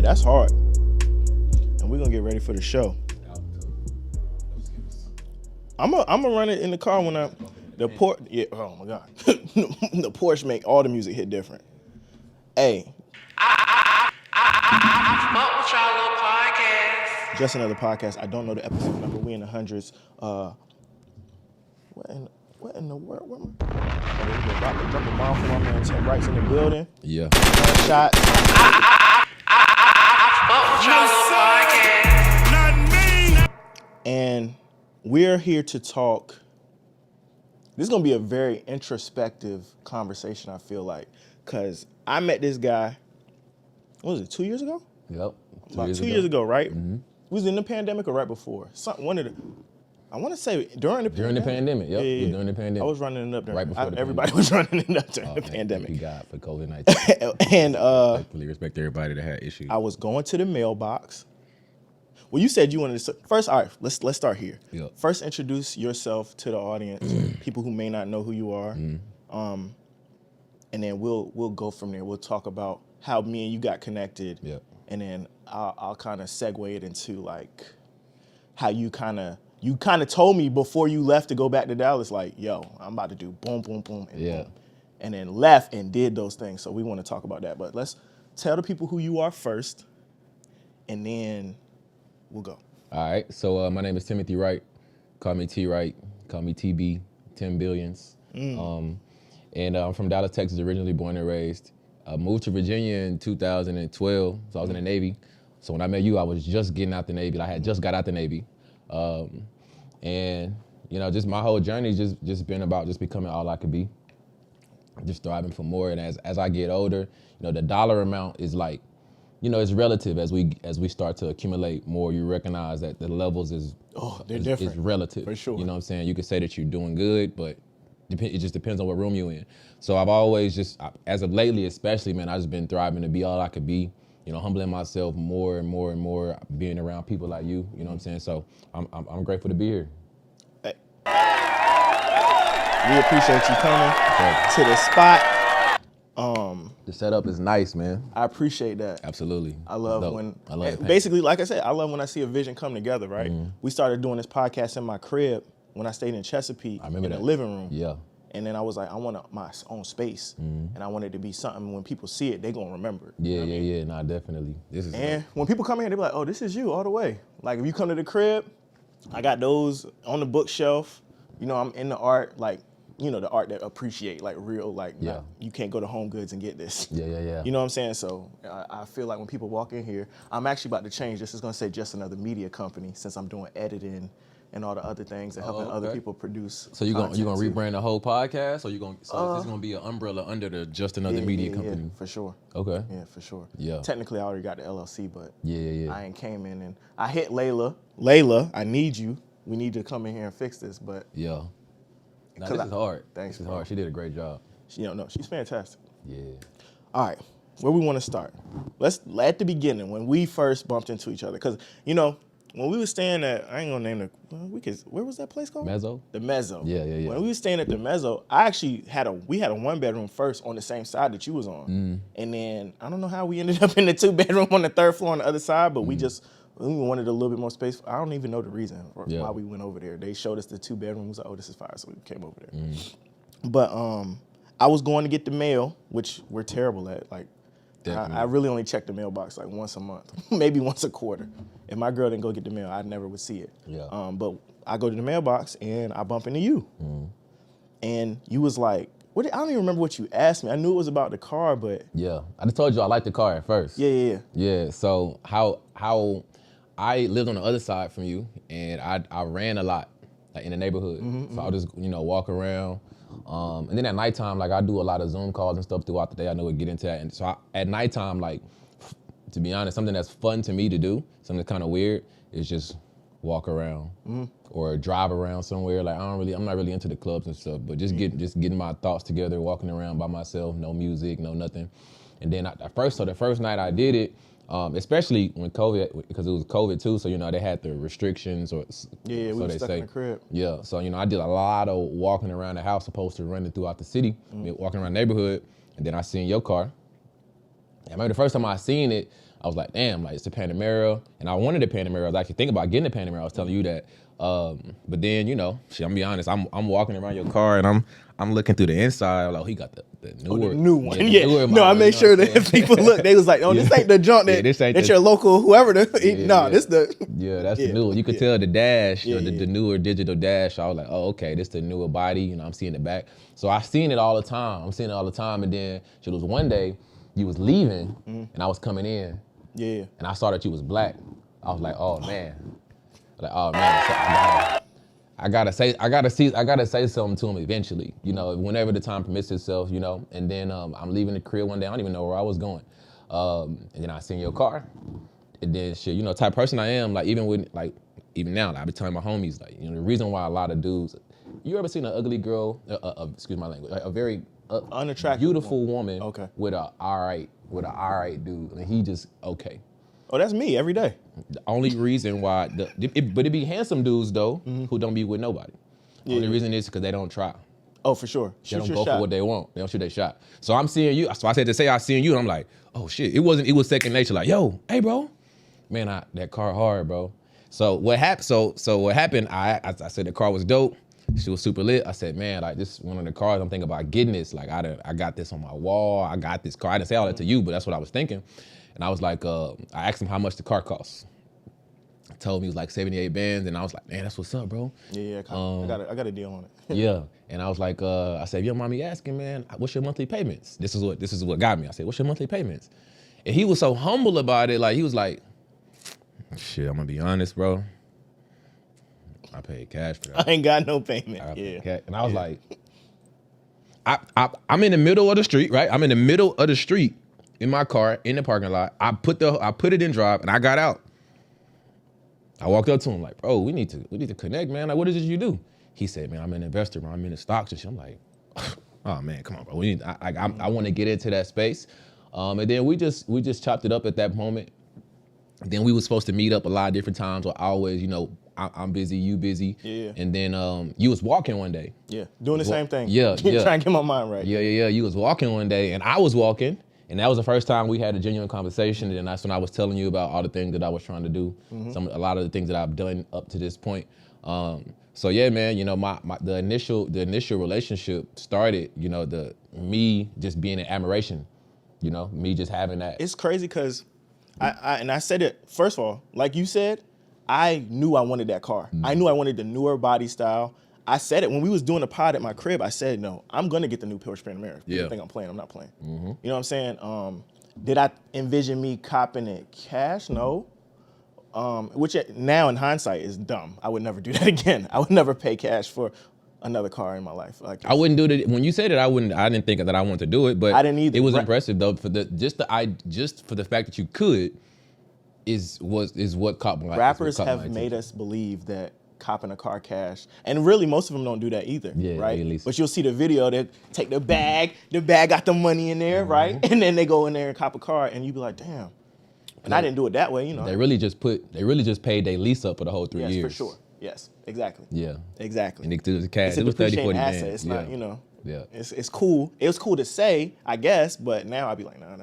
That's hard. And we're gonna get ready for the show. I'm gonna run it in the car when oh my God. The Porsche make all the music hit different. Hey. I fuck with y'all little podcast. Just another podcast. I don't know the episode number. We in the hundreds. What in the world? Where am I? Drop a bomb from my man Tim Wright's in the building. Yeah. One shot. And we're here to talk. This is going to be a very introspective conversation, I feel like. Because I met this guy, what was it, 2 years ago? Yep. About 2 years ago, right? Mm-hmm. Was it in the pandemic or right before? I want to say during the pandemic. During the pandemic, yep. Yeah. During the pandemic. I was running it up during right before everybody was running it up during the pandemic. Thank you God for COVID-19. And I respect everybody that had issues. I was going to the mailbox. Well, you said you wanted to first. All right, let's start here. Yep. First, introduce yourself to the audience, people who may not know who you are, and then we'll go from there. We'll talk about how me and you got connected, and then I'll kind of segue it into like how you kind of told me before you left to go back to Dallas, like, yo, I'm about to do boom, boom, boom, and boom, and then left and did those things. So we want to talk about that, but let's tell the people who you are first, and then we'll go. All right. So my name is Timothy Wright. Call me T Wright. Call me TB. 10 Billions. And I'm from Dallas, Texas, originally born and raised. I moved to Virginia in 2012. So I was in the Navy. So when I met you, I was just getting out the Navy. I had just got out the Navy. And you know, just my whole journey just been about just becoming all I could be. Just striving for more. And as I get older, you know, the dollar amount is like, you know, it's relative. As we start to accumulate more, you recognize that the levels is relative. For sure. You know what I'm saying? You could say that you're doing good, but it just depends on what room you're in. So I've always as of lately especially, man, I've just been thriving to be all I could be. You know, humbling myself more and more and more, being around people like you. You know what I'm saying? So I'm grateful to be here. Hey. We appreciate you coming to the spot. The setup is nice, man. I appreciate that. Absolutely. I love when, I love it. Basically, like I said, I love when I see a vision come together, right? We started doing this podcast in my crib when I stayed in Chesapeake in the living room. Yeah. And then I was like, I want my own space. And I want it to be something when people see it, they're going to remember it. Yeah. Nah, definitely. And when people come here, they be like, oh, this is you all the way. Like if you come to the crib, I got those on the bookshelf. You know, I'm in the art, like, you know, the art that appreciate, like real, like, you can't go to Home Goods and get this. Yeah. You know what I'm saying? So I feel like when people walk in here, I'm actually about to change this. It's going to say just another media company since I'm doing editing and all the other things and helping other people produce. So you gonna rebrand the whole podcast, or it's gonna be an umbrella under the just another media company? Yeah, for sure. Okay. Yeah, for sure. Yeah. Technically, I already got the LLC, but I ain't came in and I hit Layla, I need you. We need to come in here and fix this, but Now this is hard. Thanks. This is hard. She did a great job. She's fantastic. Yeah. All right, where we want to start? Let's at the beginning when we first bumped into each other, because you know. When we were staying at, I ain't gonna name it. Where was that place called? Mezzo. The Mezzo. Yeah. When we were staying at the Mezzo, I actually had a 1-bedroom first on the same side that you was on, and then I don't know how we ended up in the 2-bedroom on the 3rd floor on the other side, but we wanted a little bit more space. I don't even know the reason why we went over there. They showed us the 2-bedroom. We was like, oh, this is fire, so we came over there. But I was going to get the mail, which we're terrible at, like. I really only check the mailbox like once a month, maybe once a quarter. If my girl didn't go get the mail, I never would see it. Yeah. But I go to the mailbox and I bump into you. And you was like, I don't even remember what you asked me. I knew it was about the car, but. Yeah. I just told you I liked the car at first. Yeah. Yeah. So how I lived on the other side from you, and I ran a lot like in the neighborhood. So I'll just, walk around. And then at nighttime, like I do a lot of Zoom calls and stuff throughout the day. I know we'll get into that. And so at nighttime, like, to be honest, something that's fun to me to do, something that's kind of weird, is just walk around or drive around somewhere. Like I'm not really into the clubs and stuff, but just getting my thoughts together, walking around by myself, no music, no nothing. And then the first night I did it, especially when COVID, because it was COVID too, so they had the restrictions, or we were stuck in the crib. Yeah, so I did a lot of walking around the house, opposed to running throughout the city, walking around the neighborhood, and then I seen your car. I remember the first time I seen it, I was like, damn, like it's the Panamera, and I wanted the Panamera. I was actually thinking about getting the Panamera. I was telling you that, but then shit, I'm gonna be honest. I'm walking around your car and I'm looking through the inside. I'm like, oh, he got the newer, the new one. Yeah. No, I made sure that if people look, they was like, oh, this ain't the junk that your local whoever. This the that's the new one. You could tell the dash, the newer digital dash. I was like, oh, okay, this the newer body. I'm seeing the back. So I've seen it all the time. I'm seeing it all the time. And then it was one day you was leaving and I was coming in. Yeah. And I saw that you was black. I was like, oh man. So I gotta say something to him eventually, whenever the time permits itself, and then I'm leaving the crib one day, I don't even know where I was going. And then I seen your car, and then shit, type of person I am, like even now, I be telling my homies, like, the reason why a lot of dudes, you ever seen an ugly girl, excuse my language, a very unattractive, beautiful woman with a all right dude, and he just okay. Oh, that's me every day. The only reason why, but it be handsome dudes though who don't be with nobody. The only reason is because they don't try. Oh, for sure. They don't go for what they want. They don't shoot their shot. So I'm seeing you. So I said to say I seen you, and I'm like, oh shit. It was second nature. Like, yo, hey bro, man, that car hard, bro. So what happened? So what happened? I said the car was dope. She was super lit. I said, man, like this is one of the cars I'm thinking about getting this. Like I got this on my wall. I got this car. I didn't say all that to you, but that's what I was thinking. And I was like, I asked him how much the car costs. He told me it was like 78 bands, and I was like, man, that's what's up, bro. Yeah, I got a deal on it. Yeah, and I was like, I said, if you don't mind me asking, man, what's your monthly payments? This is what got me. I said, what's your monthly payments? And he was so humble about it. Like he was like, shit, I'm gonna be honest, bro. I paid cash for that. I ain't got no payment. And I was like, I'm in the middle of the street, right? I'm in the middle of the street. In my car, in the parking lot, I put it in drive, and I got out. I walked up to him like, bro, we need to connect, man. Like, what is it you do? He said, man, I'm an investor, bro. I'm in the stocks and shit. I'm like, oh man, come on, bro. I want to get into that space. And then we just chopped it up at that moment. Then we was supposed to meet up a lot of different times. Or always, I'm busy, you busy. Yeah. And then you was walking one day. Yeah, doing the same thing. Yeah. Trying to get my mind right. Yeah. You was walking one day, and I was walking. And that was the first time we had a genuine conversation, and that's when I was telling you about all the things that I was trying to do, a lot of the things that I've done up to this point. So yeah, man, the initial relationship started, me just being in admiration, me just having that. It's crazy because I said it, first of all, like you said, I knew I wanted that car. I knew I wanted the newer body style. I said it when we was doing the pod at my crib. I said, no, I'm gonna get the new Porsche Panamera. People think I'm playing. I'm not playing. You know what I'm saying? Did I envision me copping it cash? No. Which now in hindsight is dumb. I would never do that again. I would never pay cash for another car in my life. Like I wouldn't do it. When you said it, I didn't think that I wanted to do it, but I didn't either. It was impressive though for the fact that you could is what caught my. Rappers have made us believe that copping a car cash, and really most of them don't do that either, right? At least. But you'll see the video, they take the bag got the money in there, right? And then they go in there and cop a car, and you be like, damn. And I didn't do it that way, They really just paid their lease up for the whole 3 years. Yes, for sure. Yes, exactly. Yeah. Exactly. And it was cash. It was 30, 40 asset. bands. It's not, Yeah. It's cool. It was cool to say, I guess, but now I'd be like, nah,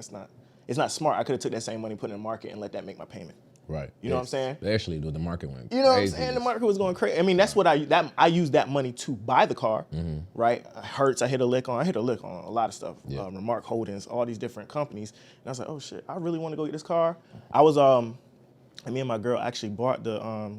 it's not smart. I could have took that same money, put it in the market, and let that make my payment. Right. You know what I'm saying? Especially when the market went crazy. You know what I'm saying? The market was going crazy. I mean, that's what I used that money to buy the car, right? Hertz, I hit a lick on a lot of stuff. Yeah. Remark Holdings, all these different companies. And I was like, oh shit, I really want to go get this car. I was, me and my girl actually bought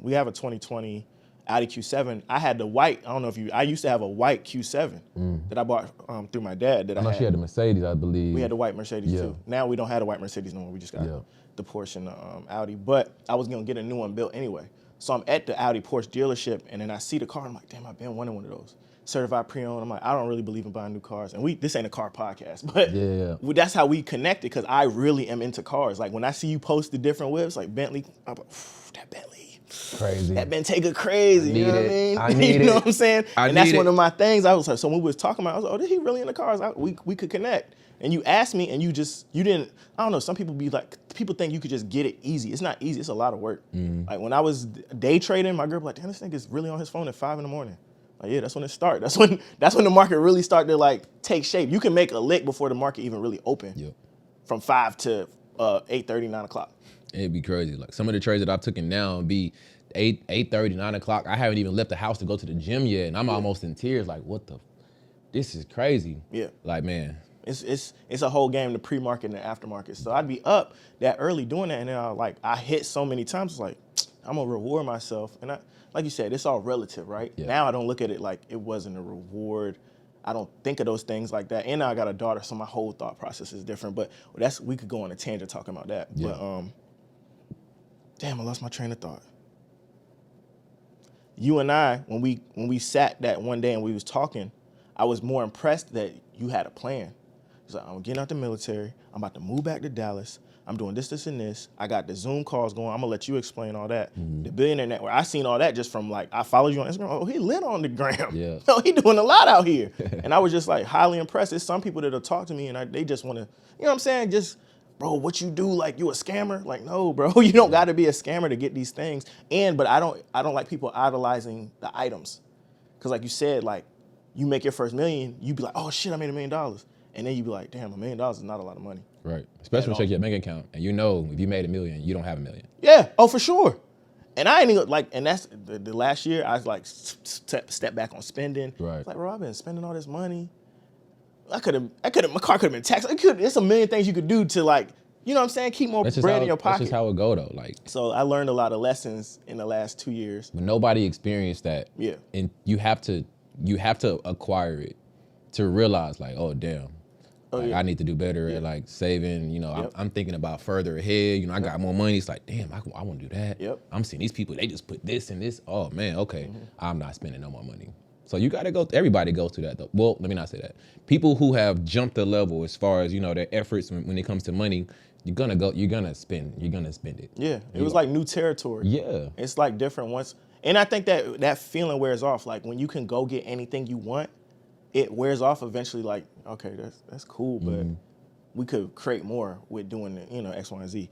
we have a 2020 Audi Q7. I had the white, I used to have a white Q7 that I bought through my dad. I know she had the Mercedes, I believe. We had the white Mercedes too. Now we don't have the white Mercedes no more. We just got the Porsche and the Audi. But I was gonna get a new one built anyway. So I'm at the Audi Porsche dealership, and then I see the car. I'm like, damn, I've been wanting one of those. Certified pre-owned. I'm like, I don't really believe in buying new cars. And this ain't a car podcast, but that's how we connected, because I really am into cars. Like when I see you post the different whips, like Bentley, I'm like, that Bentley. Crazy. That Bentayga crazy, you know what I mean? I need you know what I'm saying? And that's one of my things. I was like, so when we was talking about it, I was like, oh, is he really into cars? We could connect. And you asked me, and you didn't, I don't know, some people people think you could just get it easy. It's not easy, it's a lot of work. Like when I was day trading, my girl was like, damn, this nigga's really on his phone at 5 a.m. Like, yeah, that's when it started. That's when the market really started to like take shape. You can make a lick before the market even really opened. Yep. From 5 to 8:30, 9 o'clock. It'd be crazy. Like some of the trades that I've taken now be 8:30, 9 o'clock. I haven't even left the house to go to the gym yet, and I'm almost in tears. Like, this is crazy. Yeah. Like, man. It's a whole game, the pre-market and the aftermarket. So I'd be up that early doing that, and then I hit so many times. It's like, I'm gonna reward myself, and like you said, it's all relative, right? Yeah. Now I don't look at it like it wasn't a reward. I don't think of those things like that. And now I got a daughter, so my whole thought process is different. But we could go on a tangent talking about that. Yeah. But damn, I lost my train of thought. You and I, when we sat that one day and we was talking, I was more impressed that you had a plan. It's like, I'm getting out the military. I'm about to move back to Dallas. I'm doing this, this, and this. I got the Zoom calls going. I'm gonna let you explain all that. Mm-hmm. The Billionaire Network. I seen all that just from I followed you on Instagram. Oh, he lit on the gram. Yeah. No, he doing a lot out here. And I was just like highly impressed. There's some people that'll talk to me and they just want to, you know what I'm saying? Just, bro, what you do? Like you a scammer? Like, no, bro, you don't got to be a scammer to get these things. But I don't like people idolizing the items, because like you said, like you make your first million, you be like, oh shit, I made $1 million. And then you be like, damn, $1 million is not a lot of money. Right. Especially when you check your bank account and you know if you made $1 million, you don't have $1 million. Yeah. Oh, for sure. And I ain't even and that's the last year I was like step back on spending. Right. Like, bro, I've been spending all this money. My car could have been taxed. There's a million things you could do to you know what I'm saying? Keep more bread in your pocket. That's just how it go though. So I learned a lot of lessons in the last 2 years. But nobody experienced that. Yeah. And you have to acquire it to realize oh damn. I need to do better at saving. You know, Yep. I'm thinking about further ahead. You know, I got more money. It's like, damn, I want to do that. Yep. I'm seeing these people, they just put this and this. Oh man, okay. Mm-hmm. I'm not spending no more money. So you gotta go, everybody goes through that though. Well, let me not say that. People who have jumped the level as far as, their efforts when it comes to money, you're gonna spend it. Yeah. It was like new territory. Yeah. It's like different once. And I think that feeling wears off. Like when you can go get anything you want, it wears off eventually. Like, okay, that's cool, but we could create more with doing X, Y, and Z.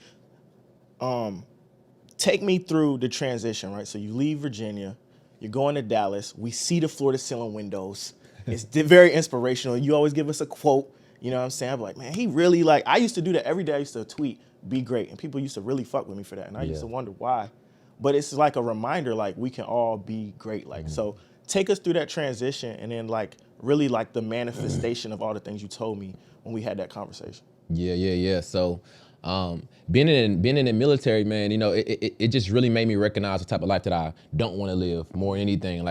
Take me through the transition, right? So you leave Virginia, you're going to Dallas. We see the floor to ceiling windows. It's very inspirational. You always give us a quote. You know what I'm saying? I'm like, man, he really I used to do that every day. I used to tweet, be great, and people used to really fuck with me for that, and I used to wonder why. But it's like a reminder, we can all be great. So take us through that transition, and then really the manifestation of all the things you told me when we had that conversation. Yeah. So being in the military, man, it just really made me recognize the type of life that I don't want to live more than anything.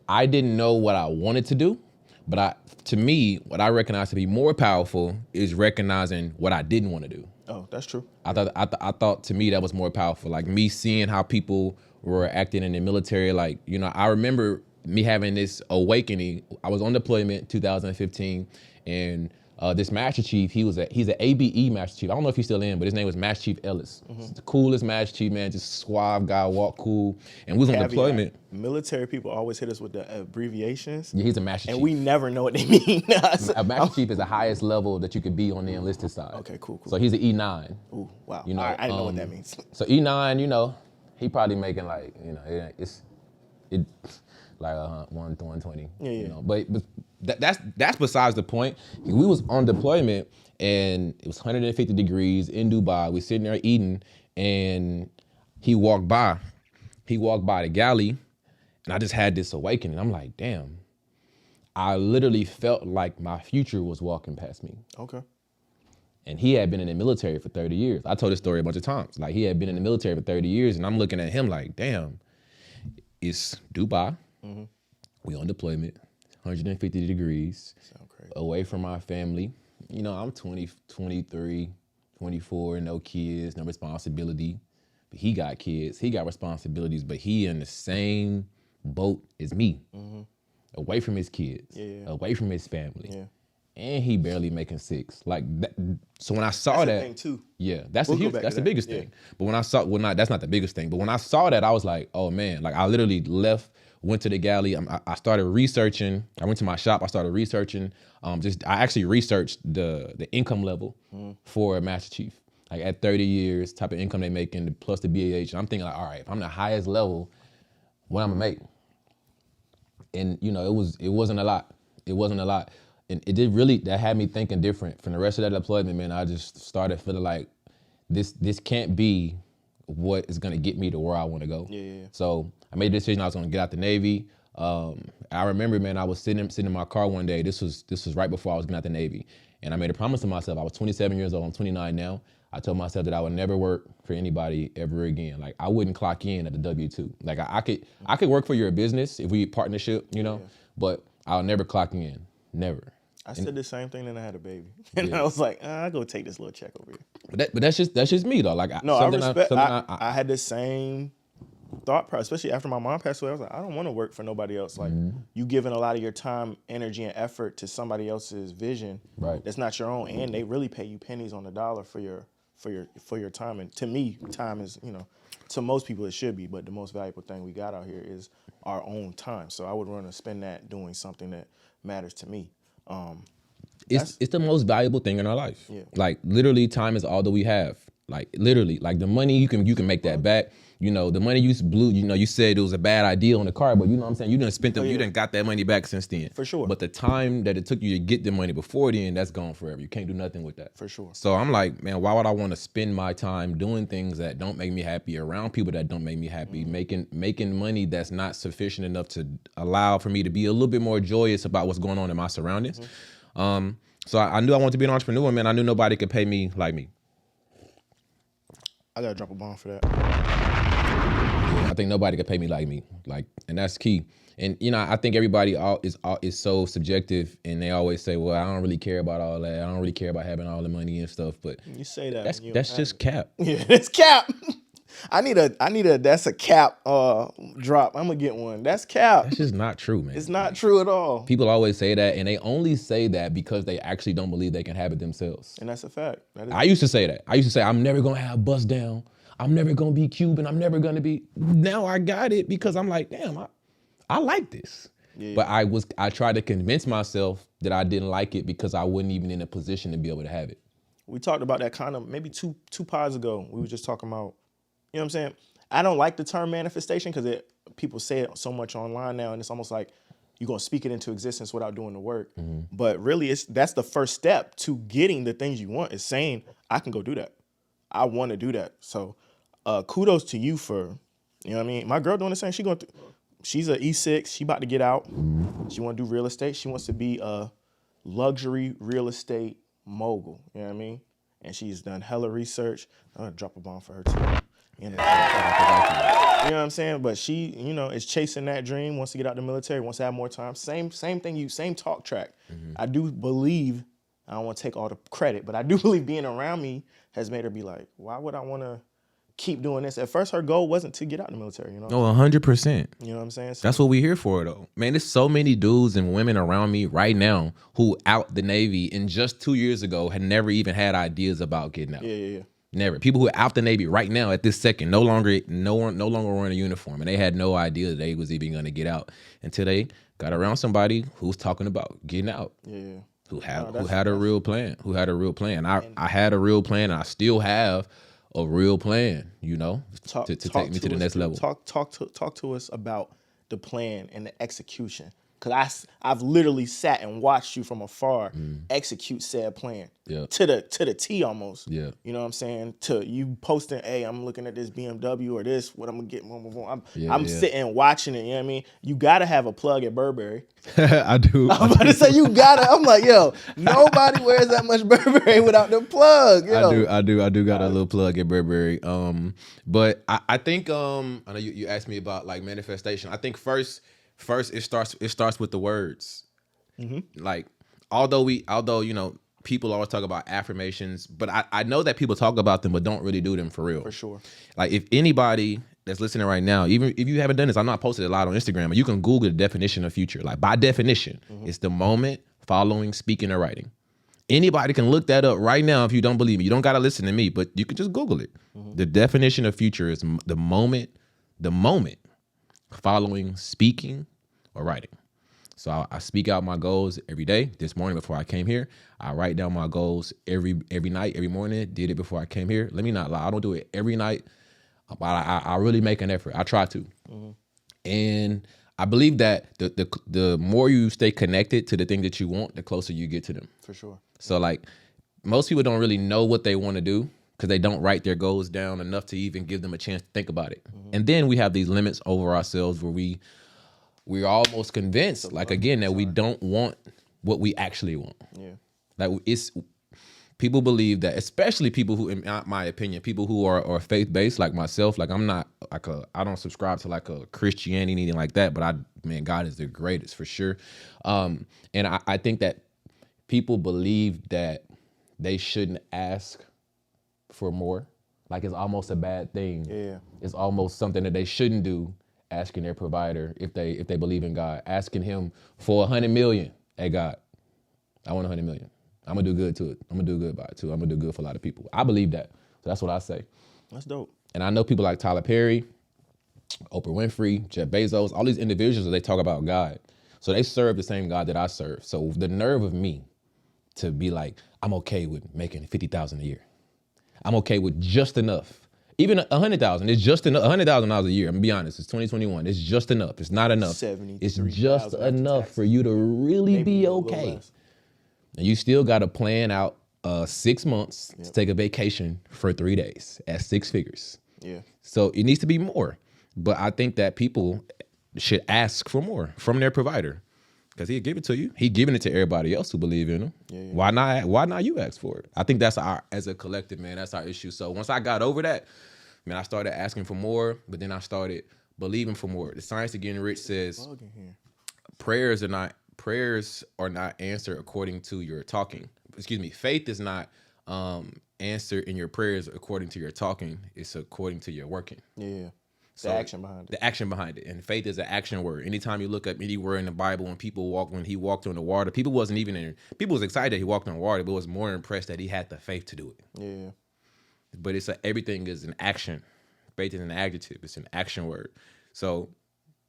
I didn't know what I wanted to do, but to me, what I recognize to be more powerful is recognizing what I didn't want to do. Oh, that's true. I thought to me that was more powerful. Me seeing how people were acting in the military. I remember me having this awakening. I was on deployment 2015, and this Master Chief, he's an ABE Master Chief. I don't know if he's still in, but his name was Master Chief Ellis. Mm-hmm. He's the coolest Master Chief, man, just suave guy, walk cool. And we was on deployment. Military people always hit us with the abbreviations. Yeah, he's a Master Chief. And we never know what they mean. A Master Chief is the highest level that you could be on the enlisted side. Okay, cool. So he's an E9. Ooh, wow. I didn't know what that means. So E9, he probably making it's 120. Yeah. But that's besides the point. We was on deployment and it was 150 degrees in Dubai. We sitting there eating, and he walked by the galley, and I just had this awakening. I'm like, damn. I literally felt like my future was walking past me. Okay. And he had been in the military for 30 years. I told this story a bunch of times. He had been in the military for 30 years, and I'm looking at him like, damn, it's Dubai. Mm-hmm. We on deployment, 150 degrees, away from my family. I'm 20, 23, 24, no kids, no responsibility. But he got kids, he got responsibilities, but he in the same boat as me. Mm-hmm. Away from his kids, away from his family. Yeah. And he barely making $6. That, so when I saw that's the thing too. Yeah, that's the biggest thing. But when I saw, that's not the biggest thing. But when I saw that, I was like, oh man, I literally left, went to the galley. I started researching. I went to my shop. I started researching. I actually researched the income level for a Master Chief. At 30 years, type of income they making plus the BAH. And I'm thinking all right, if I'm the highest level, what I'm gonna make? And it wasn't a lot. It wasn't a lot. And that had me thinking different. From the rest of that deployment, man, I just started feeling like this can't be what is gonna get me to where I want to go. Yeah. So I made the decision I was gonna get out the Navy. I remember, man, I was sitting in my car one day. This was right before I was getting out the Navy, and I made a promise to myself. I was 27 years old. I'm 29 now. I told myself that I would never work for anybody ever again. Like I wouldn't clock in at the W-2. Like I could work for your business if we partnership, you know, but I'll never clock in, never. I said the same thing when I had a baby, and I was like, I'll go take this little check over here. But that's just me though. Like I respect. I had the same thought process, especially after my mom passed away. I was like, I don't want to work for nobody else. Like you giving a lot of your time, energy, and effort to somebody else's vision that's not your own, and they really pay you pennies on the dollar for your time. And to me, time is, to most people it should be, but the most valuable thing we got out here is our own time. So I would want to spend that doing something that matters to me. It's the most valuable thing in our life. Yeah. Like literally, time is all that we have. Like literally, like the money you can make that back. The money you blew. You said it was a bad idea on the car, but you know what I'm saying. You done spent them. You done got that money back since then. For sure. But the time that it took you to get the money before then, that's gone forever. You can't do nothing with that. For sure. So I'm like, man, why would I want to spend my time doing things that don't make me happy, around people that don't make me happy, making money that's not sufficient enough to allow for me to be a little bit more joyous about what's going on in my surroundings. So I knew I wanted to be an entrepreneur, man. I knew nobody could pay me like me. I gotta drop a bomb for that. I think nobody could pay me like me, and that's key. And I think everybody is so subjective, and they always say, "Well, I don't really care about all that. I don't really care about having all the money and stuff." But you say that that's just cap. Yeah, it's cap. I need a that's a cap drop. I'm gonna get one. That's cap. That's just not true, man. It's not true at all. People always say that, and they only say that because they actually don't believe they can have it themselves. And that's a fact. I used to say that. I used to say, I'm never gonna have bust down. I'm never gonna be Cuban. I'm never gonna be. Now I got it because I'm like, damn, I like this. Yeah. But I tried to convince myself that I didn't like it because I wasn't even in a position to be able to have it. We talked about that kind of maybe two pods ago. We were just talking about, you know what I'm saying? I don't like the term manifestation because people say it so much online now, and it's almost like you're gonna speak it into existence without doing the work. But really, that's the first step to getting the things you want, is saying, I can go do that. I want to do that. So kudos to you for, you know what I mean? My girl doing the same. She's an E6. She about to get out. She want to do real estate. She wants to be a luxury real estate mogul. You know what I mean? And she's done hella research. I'm gonna drop a bomb for her too. You know what I'm saying? But she, is chasing that dream, wants to get out the military, wants to have more time. Same thing, same talk track. I do believe, I don't want to take all the credit, but I do believe being around me has made her be like, why would I want to keep doing this? At first, her goal wasn't to get out the military, No, 100%. You know what I'm saying? So, that's what we're here for, though. Man, there's so many dudes and women around me right now who out the Navy and just 2 years ago had never even had ideas about getting out. Yeah. Never. People who are out the Navy right now at this second no longer wearing a uniform, and they had no idea that they was even going to get out until they got around somebody who's talking about getting out. Yeah. Who had a real plan. I had a real plan, and I still have a real plan. To take me to the next level. Talk to us about the plan and the execution. Because I've literally sat and watched you from afar execute said plan to the T almost. Yeah. You know what I'm saying? To you posting, hey, I'm looking at this BMW or this, what I'm going to get. I'm sitting watching it, you know what I mean? You got to have a plug at Burberry. I do. I'm about to say you got to. I'm like, yo, nobody wears that much Burberry without the plug. Yo. I do got a little plug at Burberry. But I think, I know you asked me about like manifestation. I think first it starts with the words. Like, although people always talk about affirmations, but I know that people talk about them but don't really do them for real. For sure. Like, if anybody that's listening right now, even if you haven't done this, I'm not posted a lot on Instagram, but you can Google the definition of future. Like, by definition, it's the moment following speaking or writing. Anybody can look that up right now if you don't believe me. You don't got to listen to me, but you can just Google it. The definition of future is the moment following speaking or writing. So I speak out my goals every day. This morning before I came here, I write down my goals every night, every morning. Did it before I came here. Let me not lie. I don't do it every night, but I really make an effort. I try to. And I believe that the more you stay connected to the thing that you want, the closer you get to them. For sure. So like, most people don't really know what they want to do because they don't write their goals down enough to even give them a chance to think about it. And then we have these limits over ourselves where we're almost convinced, like again, that we don't want what we actually want. Yeah. Like people believe that, especially people who, in my opinion, people who are faith-based like myself, like I'm not like I don't subscribe to like a Christianity, anything like that, but God is the greatest for sure. And I think that people believe that they shouldn't ask for more. Like it's almost a bad thing. Yeah. It's almost something that they shouldn't do, asking their provider if they believe in God, asking him for 100 million. Hey God, I want 100 million. I'm gonna do good to it. I'm gonna do good by it too. I'm gonna do good for a lot of people. I believe that. So that's what I say. That's dope. And I know people like Tyler Perry, Oprah Winfrey, Jeff Bezos, all these individuals, they talk about God. So they serve the same God that I serve. So the nerve of me to be like, I'm okay with making 50,000 a year. I'm okay with just enough. Even 100,000, it's just enough. $100,000 a year. I'm gonna be honest. It's 2021. It's just enough. It's not enough. It's just enough for you to really be okay. And you still got to plan out 6 months to take a vacation for 3 days at 6 figures. Yeah. So it needs to be more. But I think that people should ask for more from their provider, because he'll give it to you. He's giving it to everybody else who believe in him. Yeah, yeah. Why not you ask for it? I think that's as a collective, man, that's our issue. So once I got over that, man, I started asking for more, but then I started believing for more. The Science of Getting Rich says prayers are not answered according to your talking. Excuse me. Faith is not answered in your prayers according to your talking. It's according to your working. Yeah. So the action behind it. The action behind it. And faith is an action word. Anytime you look up any word in the Bible, when he walked on the water, people was excited that he walked on water, but was more impressed that he had the faith to do it. Yeah. But everything is an action. Faith is an adjective. It's an action word. So,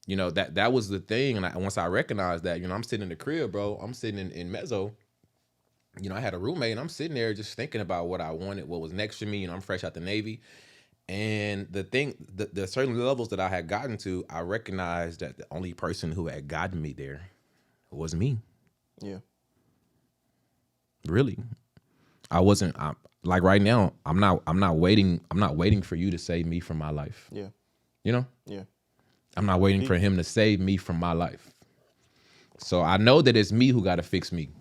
that was the thing. And once I recognized that, I'm sitting in the crib, bro. I'm sitting in Mezzo. I had a roommate, and I'm sitting there just thinking about what I wanted, what was next for me. I'm fresh out the Navy. And the certain levels that I had gotten to, I recognized that the only person who had gotten me there was me. Yeah. Really. Like right now, I'm not waiting for you to save me from my life. Yeah. Yeah. I'm not waiting for him to save me from my life. So I know that it's me who got to fix me.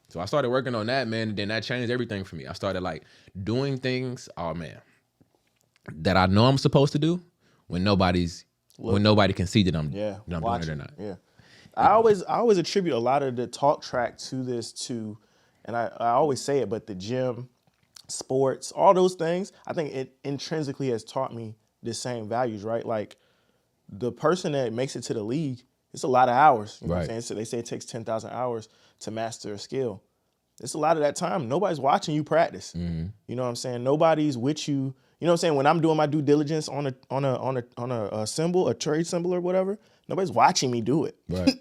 So I started working on that, man, and then that changed everything for me. I started like doing things, that I know I'm supposed to do when nobody can see that I'm doing it or not. Yeah. I always attribute a lot of the talk track to this too, and I always say it, but the gym, sports, all those things, I think it intrinsically has taught me the same values, right? Like the person that makes it to the league, it's a lot of hours. You know what I'm saying? So they say it takes 10,000 hours to master a skill. It's a lot of that time. Nobody's watching you practice. Mm-hmm. You know what I'm saying? Nobody's with you. You know what I'm saying? When I'm doing my due diligence on a symbol, a trade symbol or whatever, nobody's watching me do it. Right.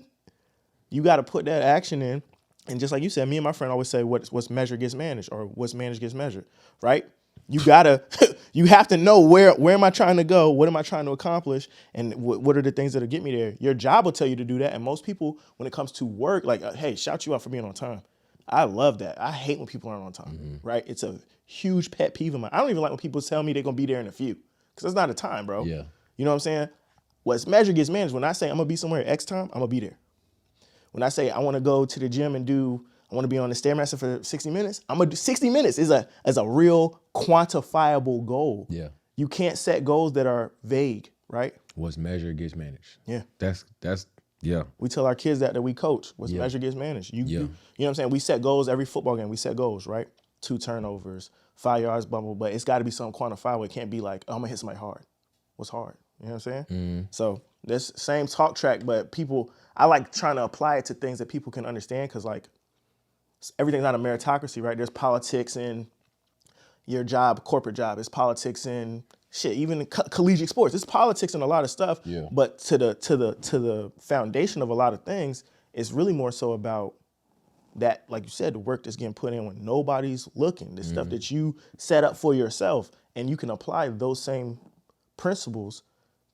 You got to put that action in. And just like you said, me and my friend always say what's measured gets managed, or what's managed gets measured, right? You have to know where am I trying to go? What am I trying to accomplish? And what are the things that'll get me there? Your job will tell you to do that. And most people, when it comes to work, like, hey, shout you out for being on time. I love that. I hate when people aren't on time, right? It's a huge pet peeve of mine. I don't even like when people tell me they're going to be there in a few, because that's not a time, bro. Yeah. You know what I'm saying? What's measured gets managed. When I say I'm going to be somewhere at X time, I'm going to be there. When I say I want to go to the gym and I want to be on the Stairmaster for 60 minutes, I'm going to do 60 minutes is a real quantifiable goal. Yeah. You can't set goals that are vague, right? What's measured gets managed. Yeah. That's yeah. We tell our kids that we coach. What's measured gets managed. You know what I'm saying? We set goals every football game. We set goals, right? 2 turnovers, 5 yards, blah, blah, but it's got to be something quantifiable. It can't be like, oh, I'm going to hit somebody hard. What's hard? You know what I'm saying? Mm-hmm. So this same talk track, but I like trying to apply it to things that people can understand, because like everything's not a meritocracy, right? There's politics in your job, corporate job. There's politics in even collegiate sports. There's politics in a lot of stuff. Yeah. But to the foundation of a lot of things, it's really more so about that, like you said, the work that's getting put in when nobody's looking, the stuff that you set up for yourself, and you can apply those same principles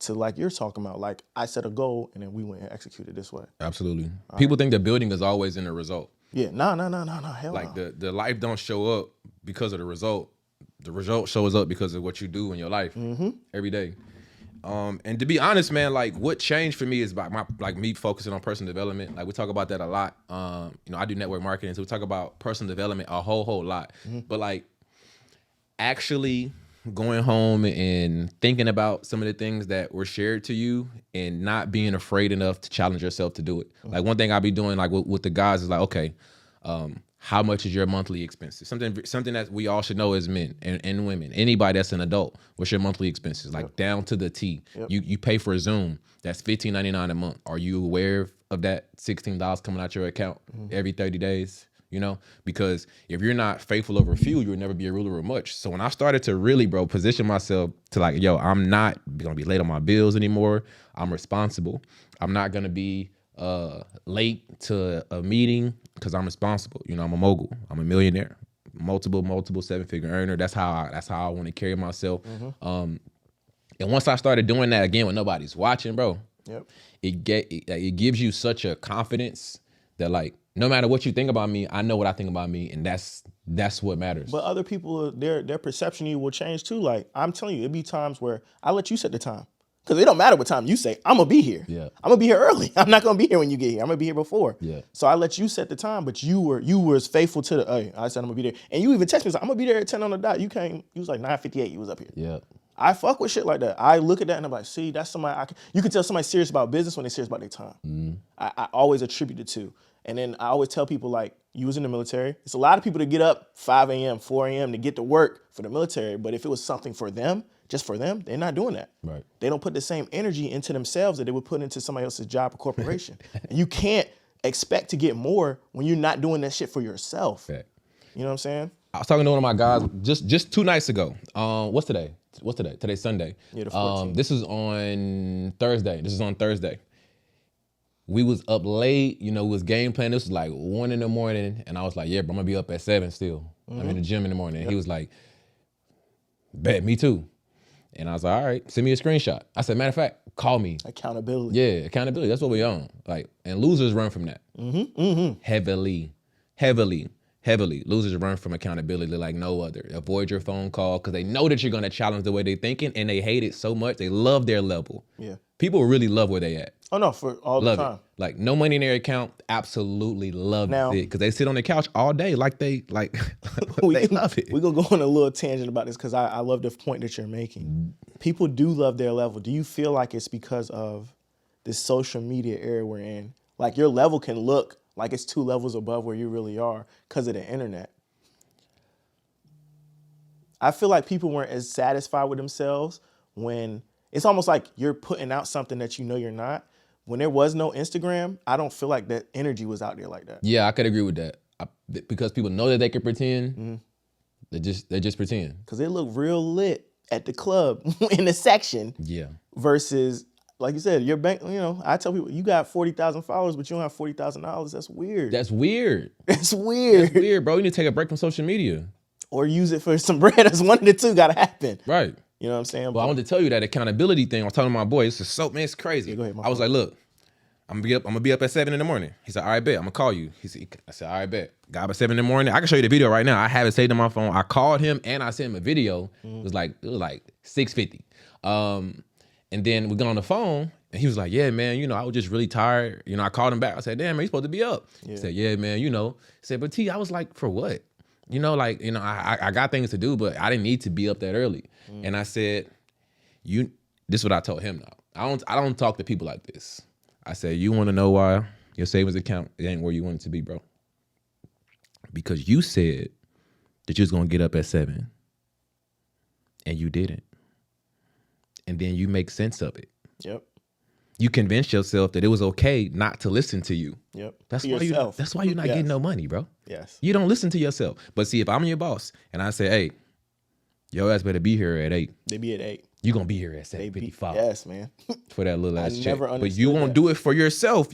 to, like you're talking about. Like, I set a goal and then we went and executed this way. Absolutely. People think that building is always in the result. Yeah, no, hell like no. the life don't show up because of the result. the result shows up because of what you do in your life every day. And to be honest, man, like what changed for me is by me focusing on personal development. Like we talk about that a lot. You know, I do network marketing, so we talk about personal development a whole lot. But like actually going home and thinking about some of the things that were shared to you and not being afraid enough to challenge yourself to do it. Like one thing I'll be doing like with the guys is like, okay, how much is your monthly expenses? Something that we all should know as men and women. Anybody that's an adult, what's your monthly expenses? Like down to the T. You pay for a Zoom, that's $15.99 a month. Are you aware of that $16 coming out your account every 30 days? You know, because if you're not faithful over few, you'll never be a ruler of much. So when I started to really, bro, position myself to like, yo, I'm not gonna be late on my bills anymore. I'm responsible. I'm not gonna be late to a meeting because I'm responsible. You know, I'm a mogul. I'm a millionaire, multiple 7-figure earner. That's how I want to carry myself. And once I started doing that again when nobody's watching, bro, it gives you such a confidence that like no matter what you think about me, I know what I think about me, and that's what matters. But other people, their perception of you will change too. Like I'm telling you, it'd be times where I let you set the time. Because it don't matter what time you say, I'm going to be here. Yeah. I'm going to be here early. I'm not going to be here when you get here. I'm going to be here before. Yeah. So I let you set the time, but you were as faithful to the, hey, I said I'm going to be there. And you even text me, I'm going to be there at 10 on the dot. You came, you was like 9:58, you was up here. Yeah. I fuck with shit like that. I look at that and I'm like, see, that's somebody, you can tell somebody's serious about business when they're serious about their time. I always attribute it to. And then I always tell people like, you was in the military. It's a lot of people that get up 5 a.m., 4 a.m. to get to work for the military. But if it was something for them, just for them, they're not doing that. Right. They don't put the same energy into themselves that they would put into somebody else's job or corporation. And you can't expect to get more when you're not doing that shit for yourself. Fact. You know what I'm saying? I was talking to one of my guys just 2 nights ago. What's today? Today's Sunday. Yeah, the 14th. This is on Thursday. We was up late, you know, it was game plan. This was like 1 a.m, and I was like, yeah, bro, I'm gonna be up at 7 still. I'm in the gym in the morning. And he was like, bet, me too. And I was like, all right, send me a screenshot. I said, matter of fact, call me. Accountability. Yeah, accountability. That's what we own. Like, and losers run from that. Heavily. Losers run from accountability like no other. Avoid your phone call because they know that you're gonna challenge the way they're thinking, and they hate it so much. They love their level. Yeah. People really love where they at. Oh no, for all Love the time. it. Like no money in their account, absolutely love Now- it because they sit on the couch all day like they love it. We're going to go on a little tangent about this because I love the point that you're making. People do love their level. Do you feel like it's because of this social media era we're in? Like your level can look like it's 2 levels above where you really are because of the internet. I feel like people weren't as satisfied with themselves when it's almost like you're putting out something that you know you're not. When there was no Instagram, I don't feel like that energy was out there like that. Yeah, I could agree with that. Because people know that they can pretend, they just pretend. Because they look real lit at the club in the section. Yeah. Versus, like you said, your bank, you know, I tell people, you got 40,000 followers, but you don't have $40,000. That's weird. That's weird. That's weird. That's weird, bro. You need to take a break from social media. Or use it for some bread. That's one of the two gotta happen. Right. You know what I'm saying? Well, I wanted to tell you that accountability thing. I was telling my boy, it's crazy. Yeah, go ahead, I was like, look, I'm gonna be up at 7 in the morning. He said, all right, bet. I'm gonna call you. I said, all right, bet. Got up at 7 in the morning. I can show you the video right now. I have it saved on my phone. I called him and I sent him a video. It was like 6:50. And then we got on the phone and he was like, yeah, man, you know, I was just really tired. You know, I called him back. I said, damn, man, you supposed to be up. Yeah. He said, yeah, man, you know. He said, but T, I was like, for what? You know, like, you know, I got things to do, but I didn't need to be up that early. And I said, this is what I told him now. I don't talk to people like this. I said, you want to know why your savings account ain't where you want it to be, bro? Because you said that you was going to get up at 7 and you didn't. And then you make sense of it. Yep. You convinced yourself that it was okay not to listen to you. Yep. That's To why yourself. that's why you're not Yes. getting no money, bro. Yes. You don't listen to yourself. But see, if I'm your boss and I say, hey, your ass better be here at 8. They be at 8. You gonna be here at They be 7:55 Yes, man. for that little ass check. never But you understood won't that. do it for yourself.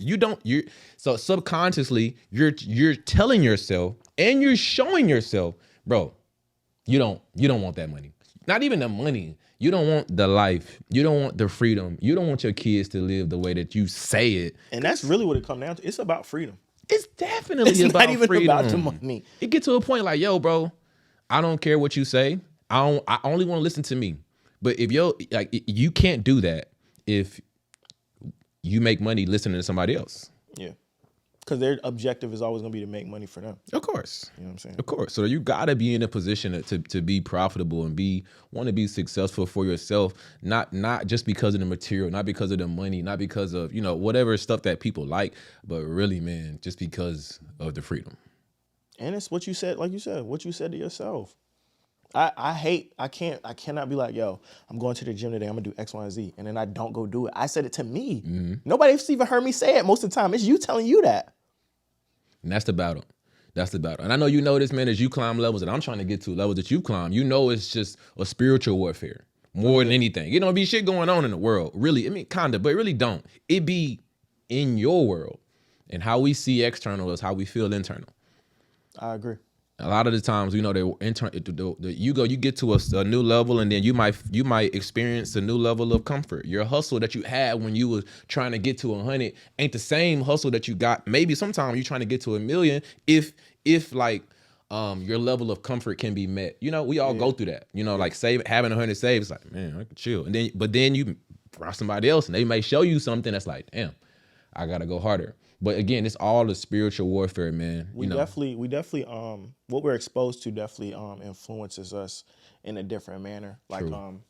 So subconsciously you're telling yourself and you're showing yourself, bro, you don't want that money. Not even the money. You don't want the life. You don't want the freedom. You don't want your kids to live the way that you say it. And that's really what it comes down to. It's about freedom. It's definitely It's about not even freedom. about the money. It get to a point like, yo, bro, I don't care what you say. I only want to listen to me. But if you can't do that if you make money listening to somebody else. Yeah. Because their objective is always going to be to make money for them. Of course. You know what I'm saying? Of course. So you got to be in a position to be profitable and want to be successful for yourself, not just because of the material, not because of the money, not because of, whatever stuff that people like, but really, man, just because of the freedom. And it's what you said, like you said, what you said to yourself. I cannot be like, yo, I'm going to the gym today, I'm gonna do X, Y, and Z, and then I don't go do it. I said it to me. Mm-hmm. Nobody's even heard me say it most of the time. It's you telling you that. And that's the battle. That's the battle. And I know you know this, man, as you climb levels that I'm trying to get to, levels that you climb, it's just a spiritual warfare more than anything. Be shit going on in the world. Really, kind of, but really don't. It be in your world. And how we see external is how we feel internal. I agree. A lot of the times, you get to a new level, and then you might experience a new level of comfort. Your hustle that you had when you was trying to get to 100 ain't the same hustle that you got. Maybe sometimes you're trying to get to 1 million. If your level of comfort can be met. We all go through that. Like having 100 saves, like, man, I can chill. But then you find somebody else, and they may show you something that's like, damn, I gotta go harder. But again, it's all the spiritual warfare, man. We definitely, what we're exposed to definitely influences us in a different manner. Like, True.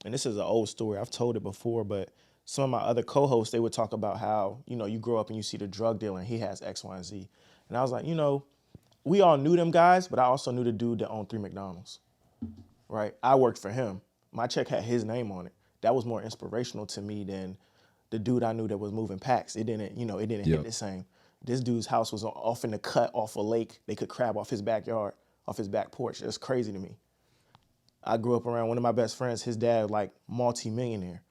And this is an old story. I've told it before, but some of my other co-hosts, they would talk about how, you grow up and you see the drug dealer and he has X, Y, and Z. And I was like, we all knew them guys, but I also knew the dude that owned 3 McDonald's, right? I worked for him. My check had his name on it. That was more inspirational to me than the dude I knew that was moving packs. It didn't hit the same. This dude's house was off in the cut off a lake. They could crab off his backyard, off his back porch. It's crazy to me. I grew up around one of my best friends, his dad, like multi-millionaire,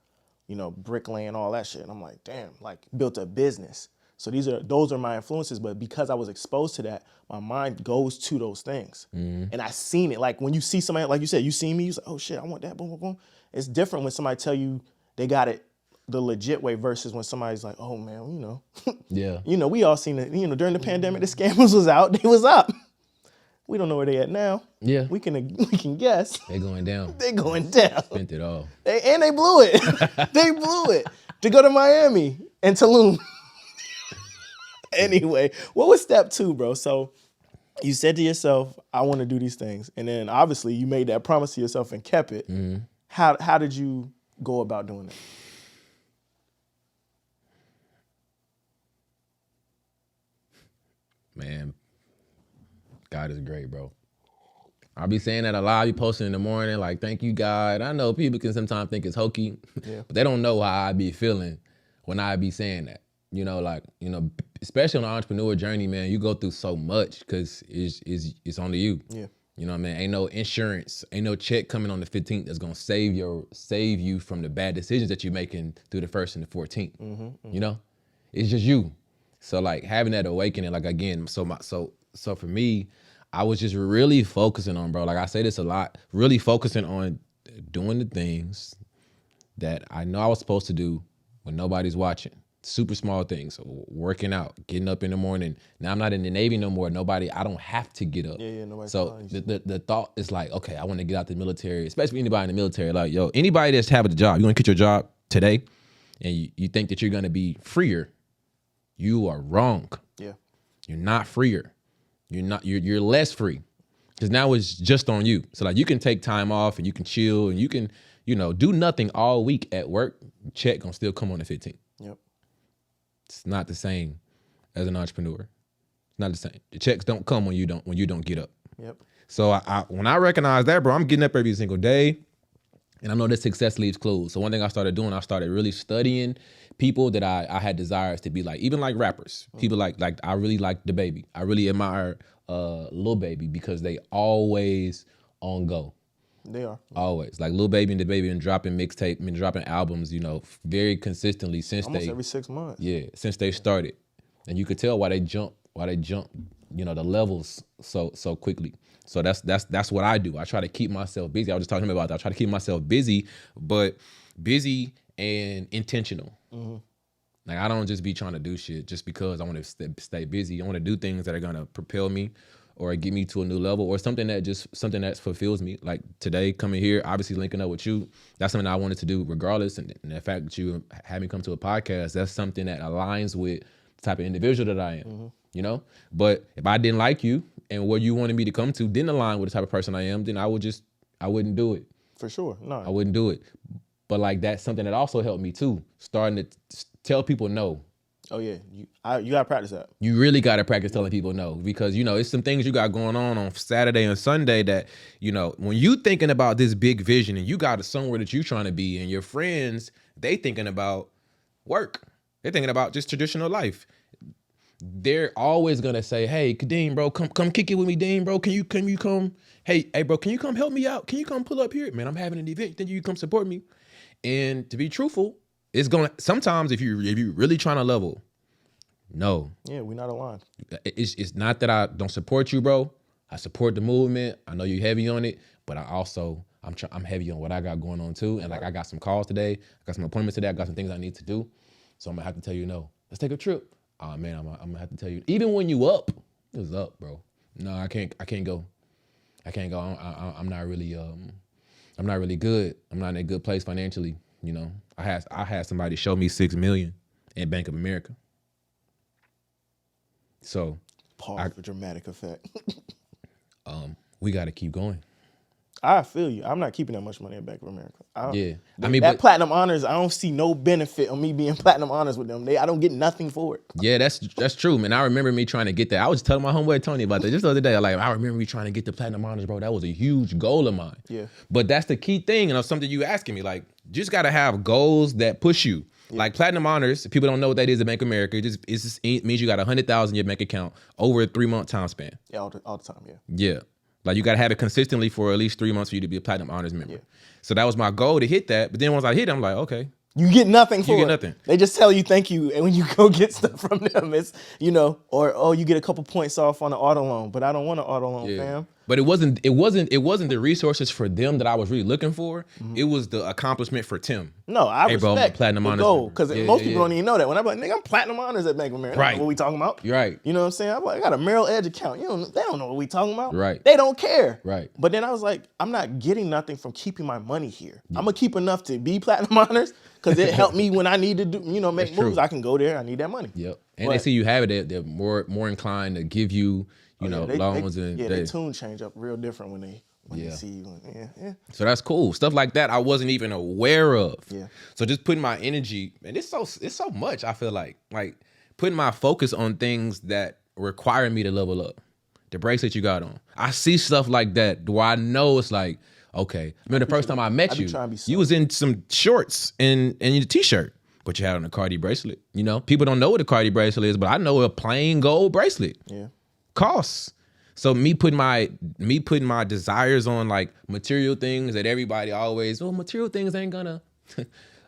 bricklaying, all that shit. And I'm like, damn, like built a business. So those are my influences, but because I was exposed to that, my mind goes to those things. Mm-hmm. And I seen it. Like when you see somebody, like you said, you see me, you say, oh shit, I want that, boom, boom, boom. It's different when somebody tell you they got it the legit way versus when somebody's like, oh man, Yeah. We all seen it, during the pandemic, the scammers was out, they was up. We don't know where they at now. Yeah. We can guess. They going down. They going down. Spent it all. They blew it. They blew it to go to Miami and Tulum. Anyway, what was step 2, bro? So you said to yourself, I want to do these things. And then obviously you made that promise to yourself and kept it. Mm-hmm. How did you go about doing it? Man, God is great, bro. I'll be saying that a lot. I'll be posting in the morning, like, thank you, God. I know people can sometimes think it's hokey, but they don't know how I be feeling when I be saying that. Especially on the entrepreneur journey, man, you go through so much because it's only you. Yeah. You know what I mean? Ain't no insurance, ain't no check coming on the 15th that's gonna save you from the bad decisions that you're making through the 1st and the 14th. Mm-hmm, mm-hmm. It's just you. So like having that awakening, like again, so for me, I was just really focusing on, bro, like I say this a lot, really focusing on doing the things that I know I was supposed to do when nobody's watching. Super small things, working out, getting up in the morning. Now I'm not in the Navy no more. I don't have to get up. Yeah, nobody. So the thought is like, okay, I want to get out the military, especially anybody in the military. Like, yo, anybody that's having a job, you want to quit your job today, and you think that you're gonna be freer, you are wrong. Yeah, you're not freer. You're less free, because now it's just on you. So like you can take time off and you can chill and you can do nothing all week at work. Check gonna still come on the 15th. Yep. It's not the same as an entrepreneur. It's not the same. The checks don't come when you don't get up. Yep. So when I recognize that, bro, I'm getting up every single day, and I know that success leaves clues. So one thing I started doing, I started really studying people that I had desires to be like, even like rappers. People like I really like the Baby. I really admire Lil Baby because they always on go. They are. Always. Like Lil Baby and the Baby and dropping mixtape, and dropping albums, very consistently since almost every 6 months. Yeah, since they started. And you could tell why they jump, the levels so quickly. So that's what I do. I try to keep myself busy. I was just talking about that. I try to keep myself busy, but busy and intentional. Mm-hmm. Like I don't just be trying to do shit just because I want to stay busy. I want to do things that are gonna propel me, or get me to a new level, or something that fulfills me. Like today, coming here, obviously linking up with you, that's something I wanted to do regardless. And the fact that you had me come to a podcast, that's something that aligns with the type of individual that I am, you know? But if I didn't like you and what you wanted me to come to didn't align with the type of person I am, then I wouldn't do it. For sure, no. I wouldn't do it. But like that's something that also helped me too, starting to tell people no. Oh yeah, you gotta practice that. You really gotta practice telling people no, because you know it's some things you got going on Saturday and Sunday that, you know, when you thinking about this big vision and you got somewhere that you trying to be, and your friends, they thinking about work, they're thinking about just traditional life. They're always gonna say, "Hey, Kadeem, bro, come kick it with me, Dean, bro. Can you come? Hey, bro, can you come help me out? Can you come pull up here, man? I'm having an event. Then you come support me." And to be truthful, it's gonna sometimes if you really trying to level, no. Yeah, we're not aligned. It's not that I don't support you, bro. I support the movement. I know you're heavy on it, but I'm heavy on what I got going on too. And like I got some calls today, I got some appointments today, I got some things I need to do. So I'm gonna have to tell you no. Let's take a trip. Oh man, I'm gonna have to tell you. Even when you up, it was up, bro. No, I can't go. I'm not really good. I'm not in a good place financially. You know, I had somebody show me $6 million in Bank of America. So pause for dramatic effect. We got to keep going. I feel you. I'm not keeping that much money in Bank of America. But platinum honors, I don't see no benefit on me being platinum honors with them. I don't get nothing for it. Yeah, that's true, man. I remember me trying to get that. I was telling my homeboy Tony about that just the other day. I remember me trying to get the platinum honors, bro. That was a huge goal of mine. Yeah. But that's the key thing, and it's something you asking me. Like, just gotta have goals that push you. Yeah. Like platinum honors, people don't know what that is at Bank of America. It means you got 100,000 in your bank account over a 3-month time span. Yeah, all the time. Yeah. Yeah. Like you got to have it consistently for at least 3 months for you to be a platinum honors member. Yeah. So that was my goal to hit that. But then once I hit it, I'm like, okay. You get nothing for it. You get nothing. They just tell you thank you, and when you go get stuff from them, it's, you know, or you get a couple points off on an auto loan, but I don't want an auto loan, fam. But it wasn't the resources for them that I was really looking for. Mm-hmm. It was the accomplishment for Tim. No, I respect bro, I'm platinum honors goal, because most people don't even know that. When I'm like, nigga, I'm platinum honors at Bank of America. Right. What we talking about? You're right. You know what I'm saying? I'm like, I got a Merrill Edge account. They don't know what we talking about. Right. They don't care. Right. But then I was like, I'm not getting nothing from keeping my money here. Yeah. I'm gonna keep enough to be platinum honors because it helped me when I need to do, make moves. I can go there. I need that money. Yep. And they see you have it, they're more inclined to give you, loans. Their tune change up real different when they see you. Yeah. So that's cool. Stuff like that I wasn't even aware of. Yeah. So just putting my energy, and it's so much, I feel like putting my focus on things that require me to level up. The bracelet you got on. I see stuff like that where I know it's like, okay. I remember the first time I met you was in some shorts and a t-shirt, but you had on a Cardi bracelet. You know, people don't know what a Cardi bracelet is, but I know a plain gold bracelet. Yeah. Costs. So me putting my desires on like material things that everybody always, material things ain't gonna.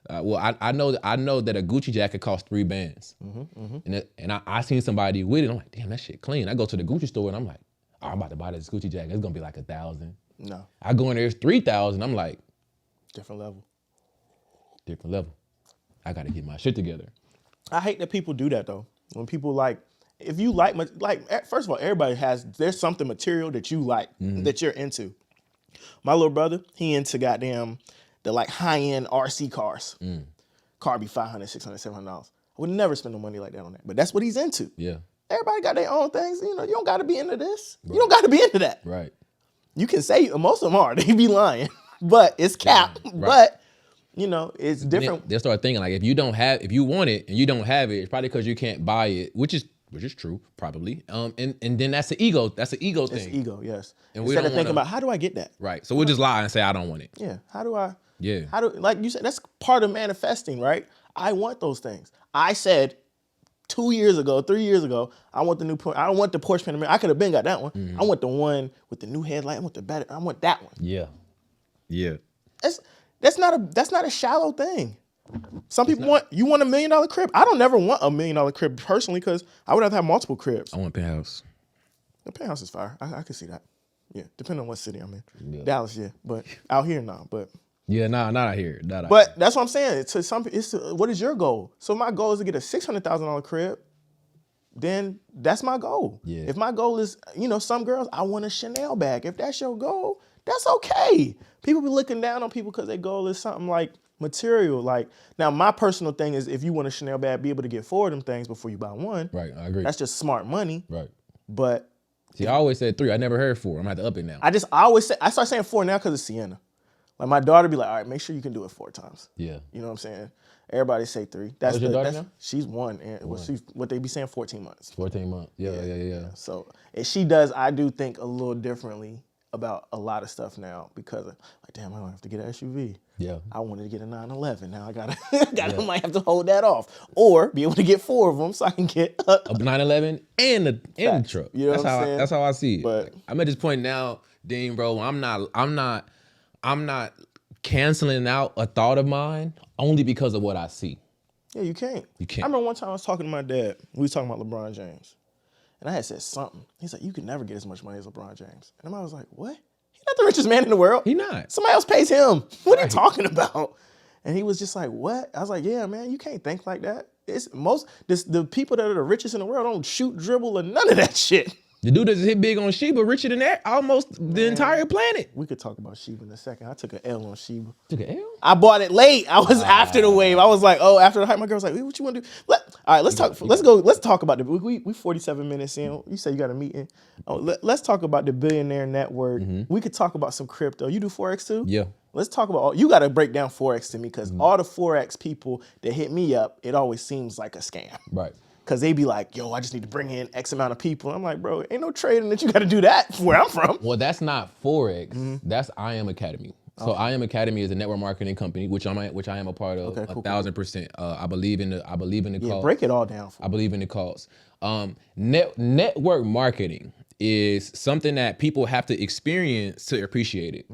I know that a Gucci jacket costs 3 bands, and I seen somebody with it. I'm like, damn, that shit clean. I go to the Gucci store and I'm like, I'm about to buy this Gucci jacket. It's gonna be like 1,000. No. I go in there, it's 3,000. I'm like, different level. I got to get my shit together. I hate that people do that though. When people if you first of all, there's something material that you like, that you're into. My little brother, he into goddamn the high-end RC cars. Car be $500, $600, $700. I would never spend no money like that on that. But that's what he's into. Yeah. Everybody got their own things. You don't got to be into this. Right. You don't got to be into that. Right. You can say most of them are. They be lying. But it's cap. Yeah, right. But it's different. They'll start thinking if you want it and you don't have it, it's probably because you can't buy it, which is true, probably. And then that's an ego. That's an ego thing. It's ego, yes. And instead of thinking about how do I get that? Right. So we'll just lie and say I don't want it. Yeah. How do I? Yeah. Like you said, that's part of manifesting, right? I want those things. I said 3 years ago, I want the new Porsche. I don't want the Porsche Panamera. I could have been got that one. Mm-hmm. I want the one with the new headlight. I want that one. Yeah. Yeah. That's not a shallow thing. Some people want $1 million crib. I don't never want $1 million crib personally because I would have to have multiple cribs. I want a penthouse. The penthouse is fire. I can see that. Yeah, depending on what city I'm in. Yeah. Dallas, yeah, but out here now. But yeah, not out here. But that's what I'm saying. What is your goal? So my goal is to get a $600,000 crib. then that's my goal. Yeah. If my goal is, some girls, I want a Chanel bag. If that's your goal, that's okay. People be looking down on people because their goal is something like material. Like, now my personal thing is, if you want a Chanel bag, be able to get 4 of them things before you buy one. Right, I agree. That's just smart money. Right. But see, I always said 3. I never heard 4. I'm gonna have to up it now. I start saying 4 now because it's Sienna. Like, my daughter be like, all right, make sure you can do it 4 times. Yeah. You know what I'm saying? Everybody say 3. That's your daughter now? She's 1, and she's what they be saying 14 months. 14 months. Yeah. So if she does, I do think a little differently about a lot of stuff now, because like, damn, I don't have to get an SUV. Yeah. I wanted to get a 911. Now I gotta might have to hold that off, or be able to get 4 of them so I can get a 911 and the truck. You know what I'm saying? That's how I see it. But I'm at this point now, Dean, bro. I'm not canceling out a thought of mine only because of what I see. Yeah, you can't. You can't. I remember one time I was talking to my dad. We was talking about LeBron James. And I had said something. He's like, you could never get as much money as LeBron James. And I was like, what? He's not the richest man in the world. He not. Somebody else pays him. What are you talking about? And he was just like, what? I was like, yeah, man, you can't think like that. The people that are the richest in the world don't shoot, dribble, or none of that shit. The dude that's hit big on Sheba, richer than that, almost the entire planet. We could talk about Sheba in a second. I took an L on Sheba. Took an L? I bought it late. I was after the wave. I was like, after the hype. My girl was like, what you want to do? All right, let's talk. Let's talk about we 47 minutes in. You say you got a meeting. Let's talk about the Billionaire Network. We could talk about some crypto. You do Forex too? Yeah. Let's talk about you got to break down Forex to me, because all the Forex people that hit me up, it always seems like a scam. Right. Because they be like, yo, I just need to bring in X amount of people. I'm like, bro, ain't no trading that you got to do that where I'm from. Well, that's not Forex. That's I Am Academy. So I Am Academy is a network marketing company, which I am a part of. Okay, cool, 1,000%. I believe in the cause. Break it all down for me. I believe in the cause. Network marketing is something that people have to experience to appreciate it.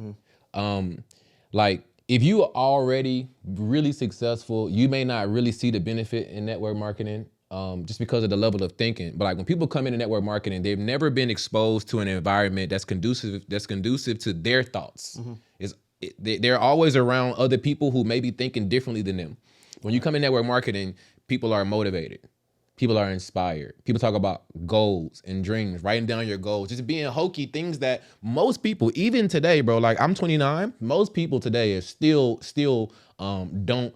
Like, if you are already really successful, you may not really see the benefit in network marketing. Just because of the level of thinking. But like, when people come into network marketing, they've never been exposed to an environment that's conducive to their thoughts. They're always around other people who may be thinking differently than them. When you come in network marketing, people are motivated. People are inspired. People talk about goals and dreams, writing down your goals, just being hokey, things that most people, even today, bro, like I'm 29, most people today is still don't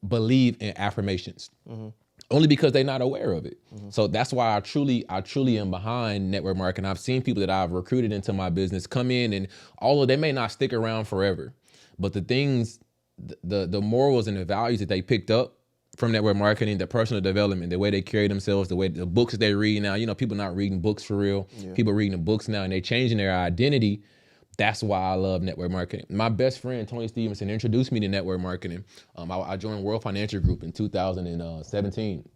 believe in affirmations. Only because they're not aware of it. So that's why I truly am behind network marketing. I've seen people that I've recruited into my business come in, and although they may not stick around forever, but the things, the morals and the values that they picked up from network marketing, the personal development, the way they carry themselves, the way the books they read now, people not reading books for real. Yeah. People reading the books now and they changing their identity. That's why I love network marketing. My best friend, Tony Stevenson, introduced me to network marketing. I joined World Financial Group in 2017.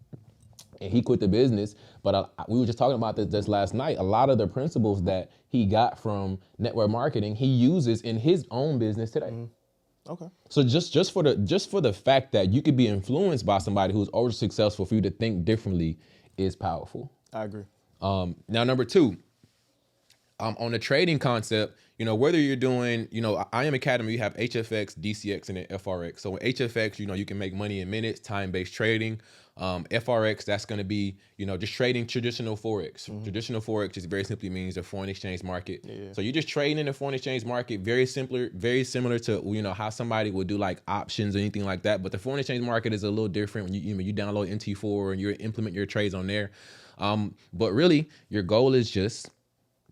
And he quit the business, but we were just talking about this last night. A lot of the principles that he got from network marketing, he uses in his own business today. Okay. So just for the fact that you could be influenced by somebody who's ultra successful, for you to think differently is powerful. I agree. Now, number 2, on the trading concept, whether you're doing, I Am Academy, you have HFX, DCX, and then FRX. So with HFX, you can make money in minutes, time-based trading. FRX, that's going to be, just trading traditional Forex. Traditional Forex just very simply means the foreign exchange market. Yeah. So you're just trading in the foreign exchange market, very similar to, how somebody would do like options or anything like that. But the foreign exchange market is a little different when you download MT4 and you implement your trades on there. But really, your goal is just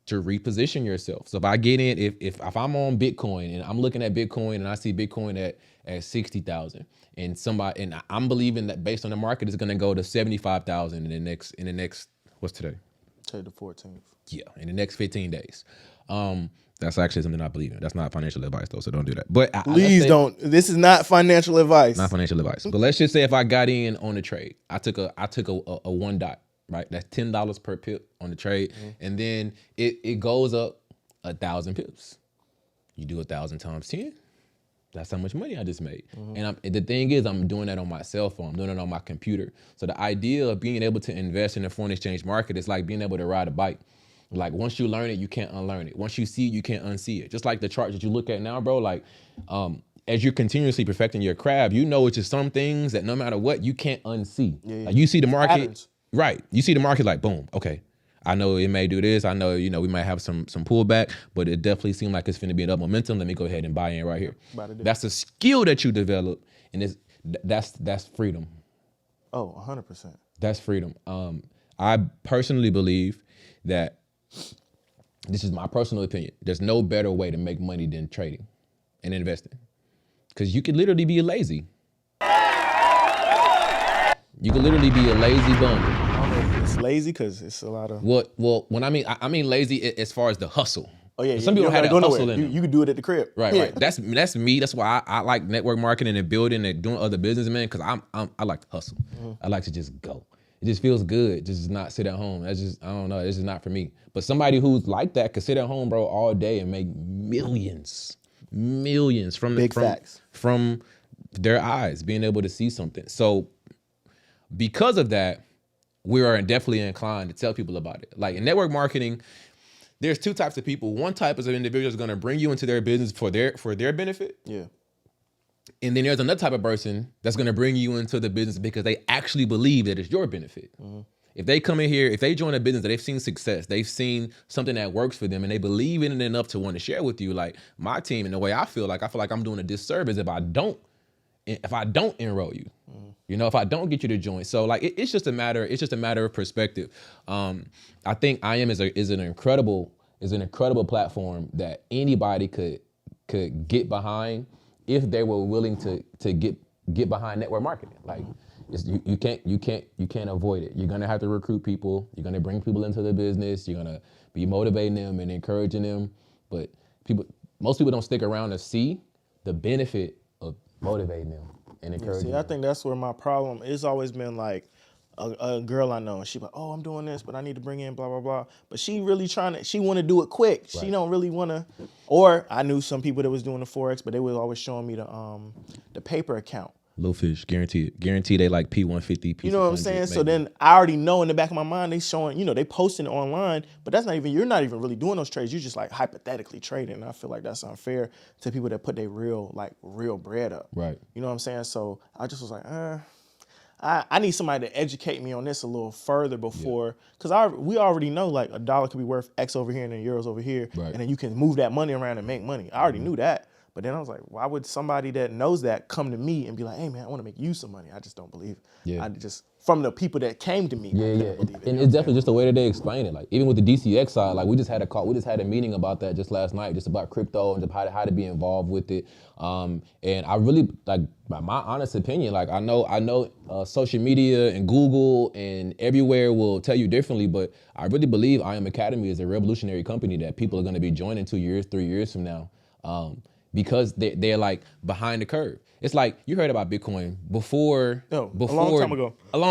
to reposition yourself. So if I get in, if I'm on Bitcoin and I'm looking at Bitcoin and I see Bitcoin at 60,000 and I'm believing that based on the market it's going to go to 75,000 in the next what's today? Today the 14th. Yeah, in the next 15 days. That's actually something I believe in. That's not financial advice though, so don't do that. But please don't. This is not financial advice. Not financial advice. But let's just say if I got in on the trade, I took a one dot. Right, that's $10 per pip on the trade, and then it goes up 1,000 pips. You do 1,000 times 10. That's how much money I just made. And the thing is, I'm doing that on my cell phone. I'm doing it on my computer. So the idea of being able to invest in the foreign exchange market is like being able to ride a bike. Like once you learn it, you can't unlearn it. Once you see it, you can't unsee it. Just like the chart that you look at now, bro. Like as you're continuously perfecting your craft, it's just some things that no matter what, you can't unsee. Yeah. Like you see the market. Patterns. Right. You see the market like, boom, okay. I know it may do this. I know, we might have some pullback, but it definitely seemed like it's finna be an up momentum. Let me go ahead and buy in right here. That's a skill that you develop, and that's freedom. Oh, 100%. That's freedom. I personally believe that, this is my personal opinion, there's no better way to make money than trading and investing. Because you could literally be lazy. You could literally be a lazy bum. I don't know if it's lazy because it's a lot of... Well, when I mean lazy as far as the hustle. Oh yeah, some people have that hustle in them. You can do it at the crib. Right. That's me. That's why I like network marketing and building and doing other business, man. Because I like to hustle. Mm-hmm. I like to just go. It just feels good. Just not sit at home. That's just, I don't know. It's just not for me. But somebody who's like that could sit at home, bro, all day and make millions from their eyes being able to see something. So because of that, we are definitely inclined to tell people about it. Like in network marketing, there's two types of people. One type is an individual is going to bring you into their business for their benefit. Yeah. And then there's another type of person that's going to bring you into the business because they actually believe that it's your benefit. Mm-hmm. If they come in here, if they join a business that they've seen success, they've seen something that works for them and they believe in it enough to want to share with you, like my team, and the way I feel like I'm doing a disservice if I don't enroll you, if I don't get you to join. So like, it's just a matter of perspective. I think IM is an incredible platform that anybody could get behind if they were willing to get behind network marketing. Like you can't avoid it. You're gonna have to recruit people. You're gonna bring people into the business. You're gonna be motivating them and encouraging them. But most people don't stick around to see the benefit of motivating them and encouraging them. I think that's where my problem is. Always been like a girl I know, and she's like, oh, I'm doing this, but I need to bring in blah, blah, blah. But she really she want to do it quick. Right. She don't really want to, or I knew some people that was doing the Forex, but they was always showing me the paper account. Low fish, guaranteed they like P150, P600. You know what I'm saying? Maybe. So then I already know in the back of my mind, they showing, they posting it online, but you're not even really doing those trades. You're just like hypothetically trading. And I feel like that's unfair to people that put their real bread up. Right. You know what I'm saying? So I just was like, I need somebody to educate me on this a little further before, because we already know like $1 could be worth X over here and then euros over here, right. And then you can move that money around and make money. I already knew that. But then I was like, why would somebody that knows that come to me and be like, hey, man, I want to make you some money? I just don't believe it. Yeah. From the people that came to me, I couldn't believe it. And it's definitely just the way that they explain it. Like, even with the DCX side, like, we just had a meeting about that just last night, just about crypto and how to be involved with it. And I really, like, my honest opinion, like, I know social media and Google and everywhere will tell you differently, but I really believe IM Academy is a revolutionary company that people are going to be joining 2 years, 3 years from now. Because they're like behind the curve. It's like you heard about Bitcoin before. A long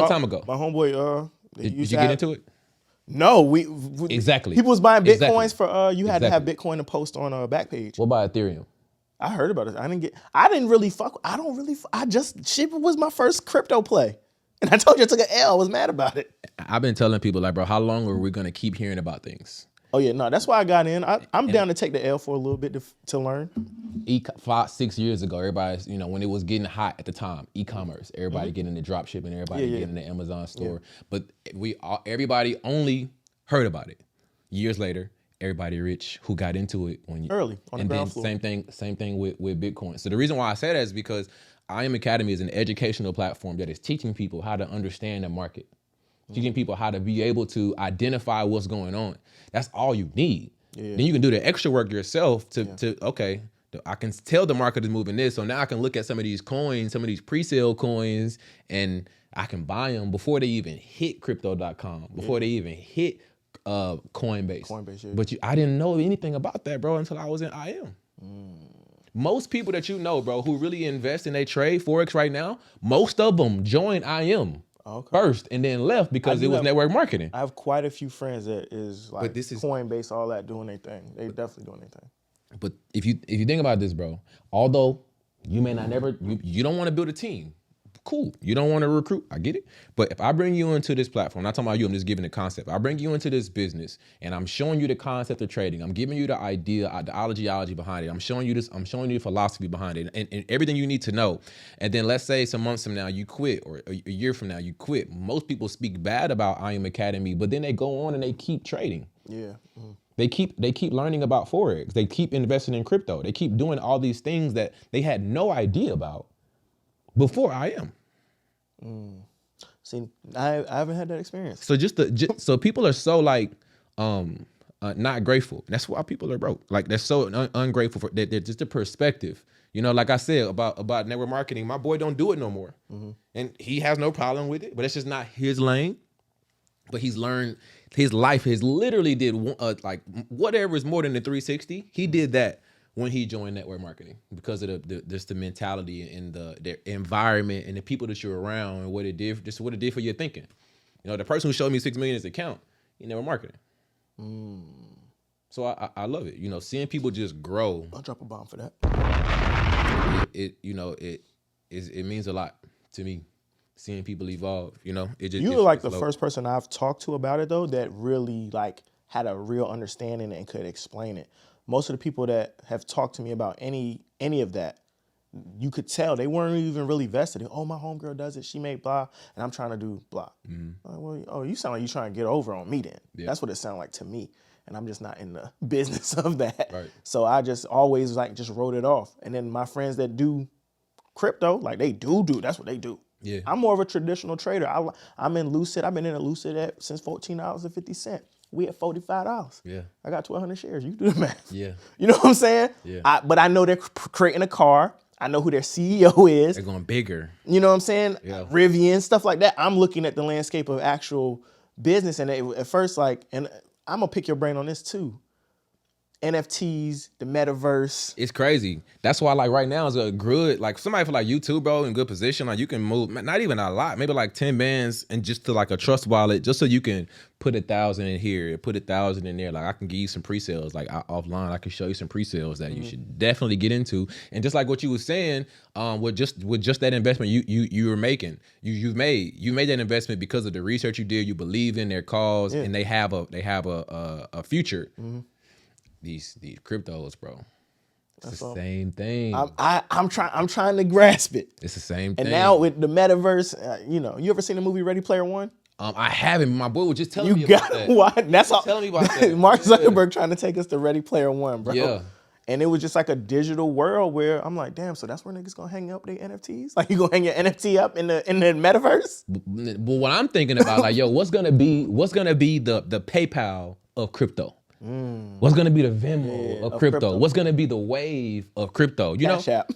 time ago. My homeboy, did you get into it? No, we exactly. People was buying Bitcoins for you had to have Bitcoin to post on a Backpage. What about Ethereum? I heard about it. Shit was my first crypto play. And I told you I took an L. I was mad about it. I've been telling people like, bro, how long are we gonna keep hearing about things? Oh yeah, no, that's why I got in. I'm down to take the L for a little bit to learn. 5-6 years ago, everybody's, when it was getting hot at the time, e-commerce, everybody getting into drop shipping, everybody getting the Amazon store. Yeah. But everybody only heard about it. Years later, everybody rich who got into it early on the ground floor. Same thing with Bitcoin. So the reason why I say that is because IM Academy is an educational platform that is teaching people how to understand the market. Teaching people how to be able to identify what's going on. That's all you need. Yeah. Then you can do the extra work yourself okay, I can tell the market is moving this, so now I can look at some of these coins, some of these pre-sale coins, and I can buy them before they even hit crypto.com, before they even hit Coinbase. Yeah. But I didn't know anything about that, bro, until I was in IM. Most people that you know, bro, who really invest in they trade Forex right now, most of them join IM. First and then left because it was network marketing. I have quite a few friends that is like Coinbase, all that, doing their thing. They definitely doing their thing. But if you think about this, bro, although you may not you don't want to build a team, Cool. You don't want to recruit. I get it. But if I bring you into this platform, not talking about you, I'm just giving the concept. I bring you into this business and I'm showing you the concept of trading. I'm giving you the idea, the ideology behind it. I'm showing you the philosophy behind it and everything you need to know. And then let's say some months from now you quit, or a year from now you quit. Most people speak bad about I Am Academy, but then they go on and they keep trading. Yeah. They keep learning about Forex. They keep investing in crypto. They keep doing all these things that they had no idea about before I Am. See, I haven't had that experience. So so people are so like not grateful. That's why people are broke. Like they're so ungrateful for they're just the perspective. You know, like I said about network marketing, my boy don't do it no more, and he has no problem with it. But it's just not his lane. But he's learned his life has literally did like whatever is more than the 360. He did that when he joined network marketing because of the mentality and the environment and the people that you're around and what it did, just what it did for your thinking. You know, the person who showed me $6 million in his account, he network marketing. So I love it. You know, seeing people just grow. I'll drop a bomb for that. It means a lot to me. Seeing people evolve, you know, You were like the first person I've talked to about it though that really like had a real understanding and could explain it. Most of the people that have talked to me about any of that, you could tell they weren't even really vested in, oh, my homegirl does it, she made blah, and I'm trying to do blah. Like, well, oh, you sound like you're trying to get over on me then. Yeah. That's what it sounded like to me. And I'm just not in the business of that. Right. So I just always like just wrote it off. And then my friends that do crypto, like they do, that's what they do. Yeah. I'm more of a traditional trader. I'm in Lucid. I've been in a Lucid since $14.50. We at $45. Yeah. I got 1,200 shares. You do the math. Yeah. You know what I'm saying? Yeah. But I know they're creating a car. I know who their CEO is. They're going bigger. You know what I'm saying? Yeah. Rivian, stuff like that. I'm looking at the landscape of actual business. And at first, like, and I'm going to pick your brain on this too. NFTs, the metaverse. It's crazy. That's why, like, right now is a good, like, somebody for like you too, bro, in good position. Like, you can move, not even a lot, maybe like 10 bands and just to like a trust wallet, just so you can put 1,000 in here, put 1,000 in there. Like, I can give you some pre-sales, like offline. I can show you some pre-sales that you should definitely get into. And just like what you were saying, with just that investment you were making, you made that investment because of the research you did. You believe in their cause, and they have a future. These cryptos, bro. It's the same thing. I'm trying to grasp it. It's the same thing. And now with the metaverse, you ever seen the movie Ready Player One? I haven't. My boy was just telling me about that. What? That's all. Telling me about that. Mark Zuckerberg trying to take us to Ready Player One, bro. Yeah. And it was just like a digital world where I'm like, damn, so that's where niggas gonna hang up their NFTs? Like, you gonna hang your NFT up in the metaverse? But what I'm thinking about, like, yo, what's gonna be the PayPal of crypto? What's gonna be the Venmo of crypto? What's gonna be the wave of crypto? You Cash know, App.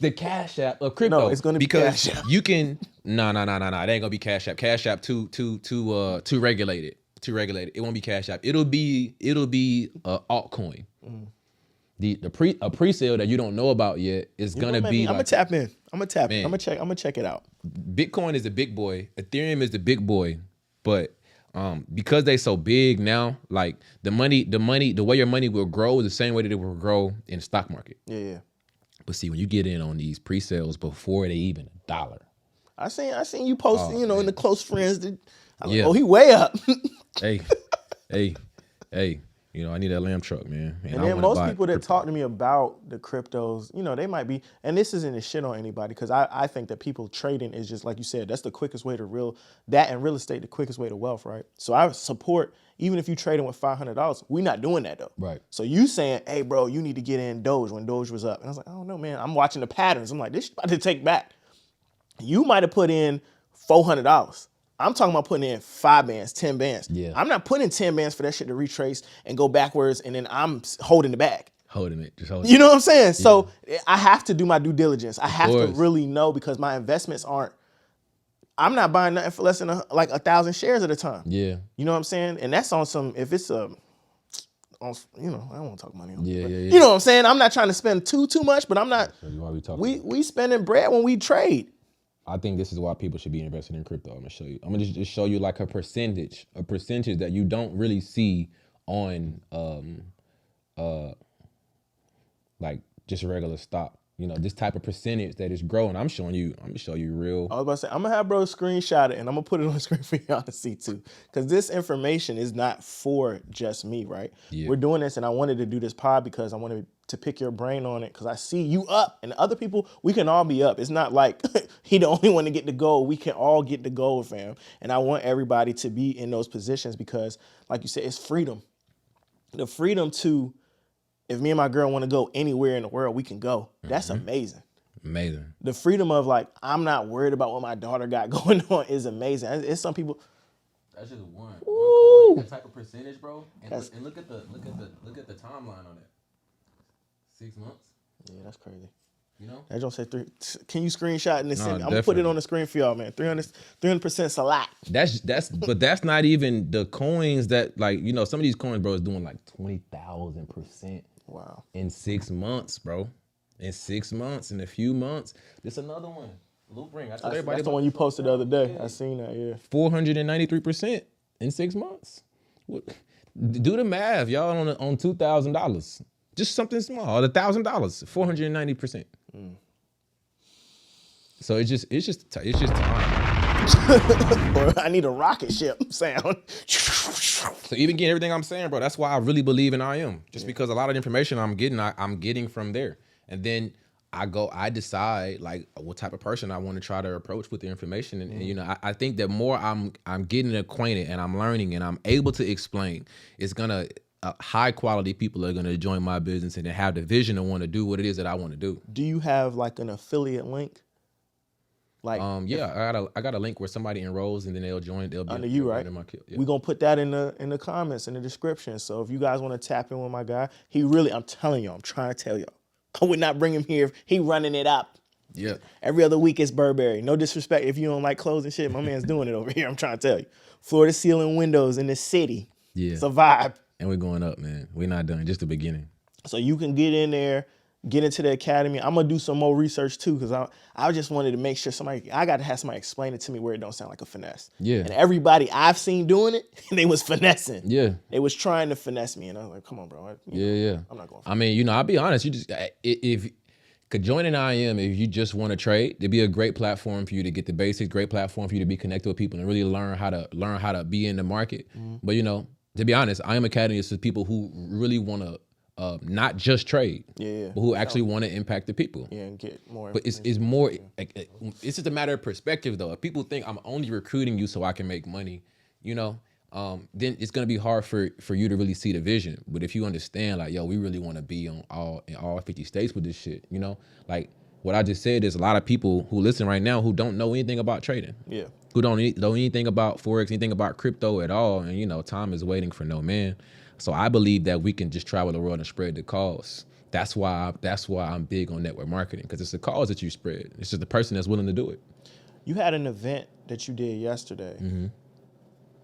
The Cash App of crypto. No, it's gonna be because Cash App. You can it ain't gonna be Cash App. Cash App too regulated. Too regulated. It won't be Cash App. It'll be altcoin. A pre-sale that you don't know about yet is gonna be. I'm gonna tap in. I'm gonna check it out. Bitcoin is the big boy. Ethereum is the big boy, but. Because they so big now, like the way your money will grow is the same way that it will grow in the stock market. Yeah. But see, when you get in on these pre-sales before they even $1. I seen you post, in the close friends. Like, oh, he way up. hey. I need that lamb truck, man. And then most people that talk to me about the cryptos, they might be, and this isn't a shit on anybody, because I think that people trading is just, like you said, that's the quickest way to real estate, the quickest way to wealth, right? So I support, even if you trading with $500, we not doing that though. Right. So you saying, hey bro, you need to get in Doge when Doge was up. And I was like, I don't know, man. I'm watching the patterns. I'm like, this is about to take back. You might have put in $400. I'm talking about putting in 5 bands, 10 bands. Yeah. I'm not putting 10 bands for that shit to retrace and go backwards, and then I'm holding the bag. Just holding it. You know what I'm saying? Yeah. So I have to do my due diligence. I have to really know, because my investments I'm not buying nothing for less than 1,000 shares at a time. Yeah. You know what I'm saying? And that's on some, if it's I don't want to talk money on it. Yeah. You know what I'm saying? I'm not trying to spend too much, but I'm not, we spending bread when we trade. I think this is why people should be invested in crypto. I'm gonna show you. I'm gonna just show you like a percentage that you don't really see on like just a regular stock. you know, this type of percentage that is growing. I'm gonna show you real. I was about to say, I'm gonna have bro screenshot it and I'm gonna put it on the screen for y'all to see too. Cause this information is not for just me, right? Yeah. We're doing this and I wanted to do this pod because I wanted to pick your brain on it. Cause I see you up and other people, we can all be up. It's not like he the only one to get the gold. We can all get the gold, fam. And I want everybody to be in those positions because like you said, it's freedom. The freedom to, if me and my girl want to go anywhere in the world, we can go. That's amazing. Amazing. The freedom of like, I'm not worried about what my daughter got going on is amazing. It's some people. That's just one coin. That type of percentage, bro. And look at the timeline on it. 6 months. Yeah, that's crazy. You know? I don't say 3. Can you screenshot and send me? I'm definitely. gonna put it on the screen for y'all, man. 300%'s a lot. But that's not even the coins that, like, you know, some of these coins, bro, is doing like 20,000%. Wow. In 6 months, bro. In 6 months, in a few months. This another one. Loop ring. That's the one you posted the other day. I seen that, yeah. 493% in 6 months. Do the math, y'all, on $2,000. Just something small, $1,000, 490%. So it's just time. Or I need a rocket ship sound. So even getting everything I'm saying, bro, that's why I really believe in IM. Just because a lot of the information I'm getting from there. And then I decide like what type of person I want to try to approach with the information. And you know, I think that more I'm getting acquainted and I'm learning and I'm able to explain, it's gonna high quality people are gonna join my business and then have the vision to want to do what it is that I want to do. Do you have like an affiliate link? Like yeah, I got a link where somebody enrolls and then they'll be under you, right? Yeah. We're gonna put that in the comments, in the description. So if you guys want to tap in with my guy, I'm telling y'all, I'm trying to tell y'all. I would not bring him here if he running it up. Yeah. Every other week it's Burberry. No disrespect if you don't like clothes and shit. My man's doing it over here. I'm trying to tell you. Floor to ceiling windows in the city. Yeah. It's a vibe. And we're going up, man. We're not done. Just the beginning. So you can get in there, get into the academy. I'm gonna do some more research too, because I just wanted to make sure I got to have somebody explain it to me where it don't sound like a finesse. Yeah. And everybody I've seen doing it, they was finessing. Yeah. They was trying to finesse me, and I was like, come on, bro. Yeah. I'm not going. I mean, you know, I'll be honest. You just if could join an IM if you just want to trade, it'd be a great platform for you to get the basics. Great platform for you to be connected with people and really learn how to be in the market. But you know, to be honest, IM Academy is for people who really want to. Not just trade, but who actually want to impact the people. Yeah, and get more. But it's more. It's just a matter of perspective, though. If people think I'm only recruiting you so I can make money, you know, then it's gonna be hard for you to really see the vision. But if you understand, like, yo, we really want to be in all 50 states with this shit, you know, like what I just said. There's a lot of people who listen right now who don't know anything about trading. Yeah. Who don't know anything about Forex, anything about crypto at all, and you know, time is waiting for no man. So I believe that we can just travel the world and spread the cause. That's why I'm big on network marketing, because it's the cause that you spread. It's just the person that's willing to do it. You had an event that you did yesterday.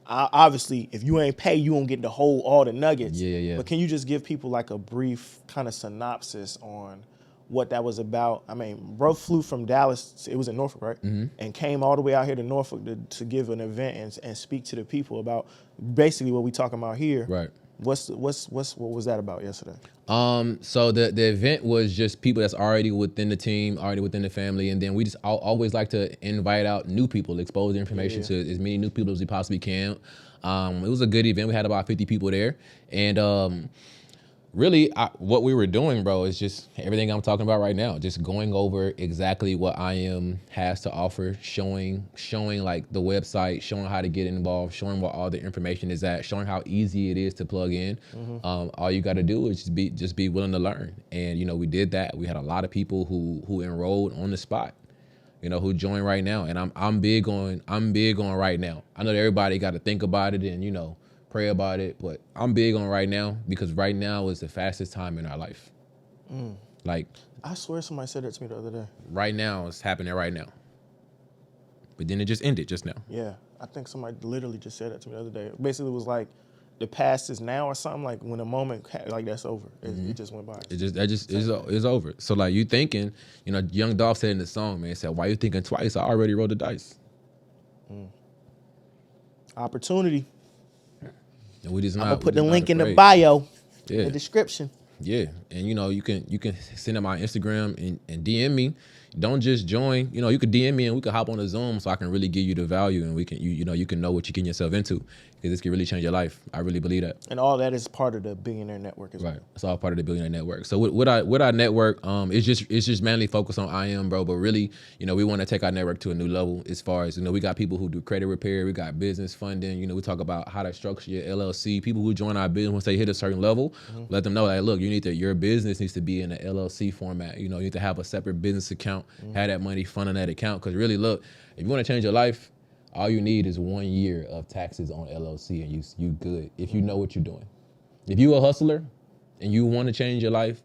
Obviously, if you ain't pay, you won't get all the nuggets. Yeah. But can you just give people like a brief kind of synopsis on what that was about? I mean, bro flew from Dallas, it was in Norfolk, right? And came all the way out here to Norfolk to give an event and speak to the people about basically what we talking about here. Right. What was that about yesterday? So the event was just people that's already within the team, already within the family, and then we just always like to invite out new people, expose the information to as many new people as we possibly can. It was a good event. We had about 50 people there, and really, what we were doing, bro, is just everything I'm talking about right now. Just going over exactly what IM has to offer, showing like the website, showing how to get involved, showing what all the information is at, showing how easy it is to plug in. All you got to do is just be willing to learn. And you know, we did that. We had a lot of people who enrolled on the spot, you know, who joined right now. And I'm big on right now. I know that everybody got to think about it and, you know, pray about it, but I'm big on right now, because right now is the fastest time in our life. Like, I swear somebody said that to me the other day. Right now, it's happening right now. But then it just ended just now. Yeah, I think somebody literally just said that to me the other day. Basically, it was like the past is now or something. Like when a moment like that's over, it just went by. It's over. So like you thinking, you know, Young Dolph said in the song, man, said, "Why you thinking twice? I already rolled the dice." Opportunity. And we just I'm gonna put the link in the bio, in the description. Yeah, and you can send them my Instagram and DM me. Don't just join. You could DM me and we could hop on a Zoom so I can really give you the value and we can you can know what you're getting yourself into, because this can really change your life. I really believe that. And all that is part of the Billionaire Network as well. Right, it's all part of the Billionaire Network. So with our network, it's just mainly focused on IM, bro. But really, we want to take our network to a new level as far as we got people who do credit repair, we got business funding. We talk about how to structure your LLC. People who join our business once they hit a certain level, let them know that look, your business needs to be in an LLC format. You need to have a separate business account, have that money fund in that account. Because really, look, if you want to change your life, all you need is 1 year of taxes on LLC and you good if you know what you're doing. If you a hustler and you want to change your life,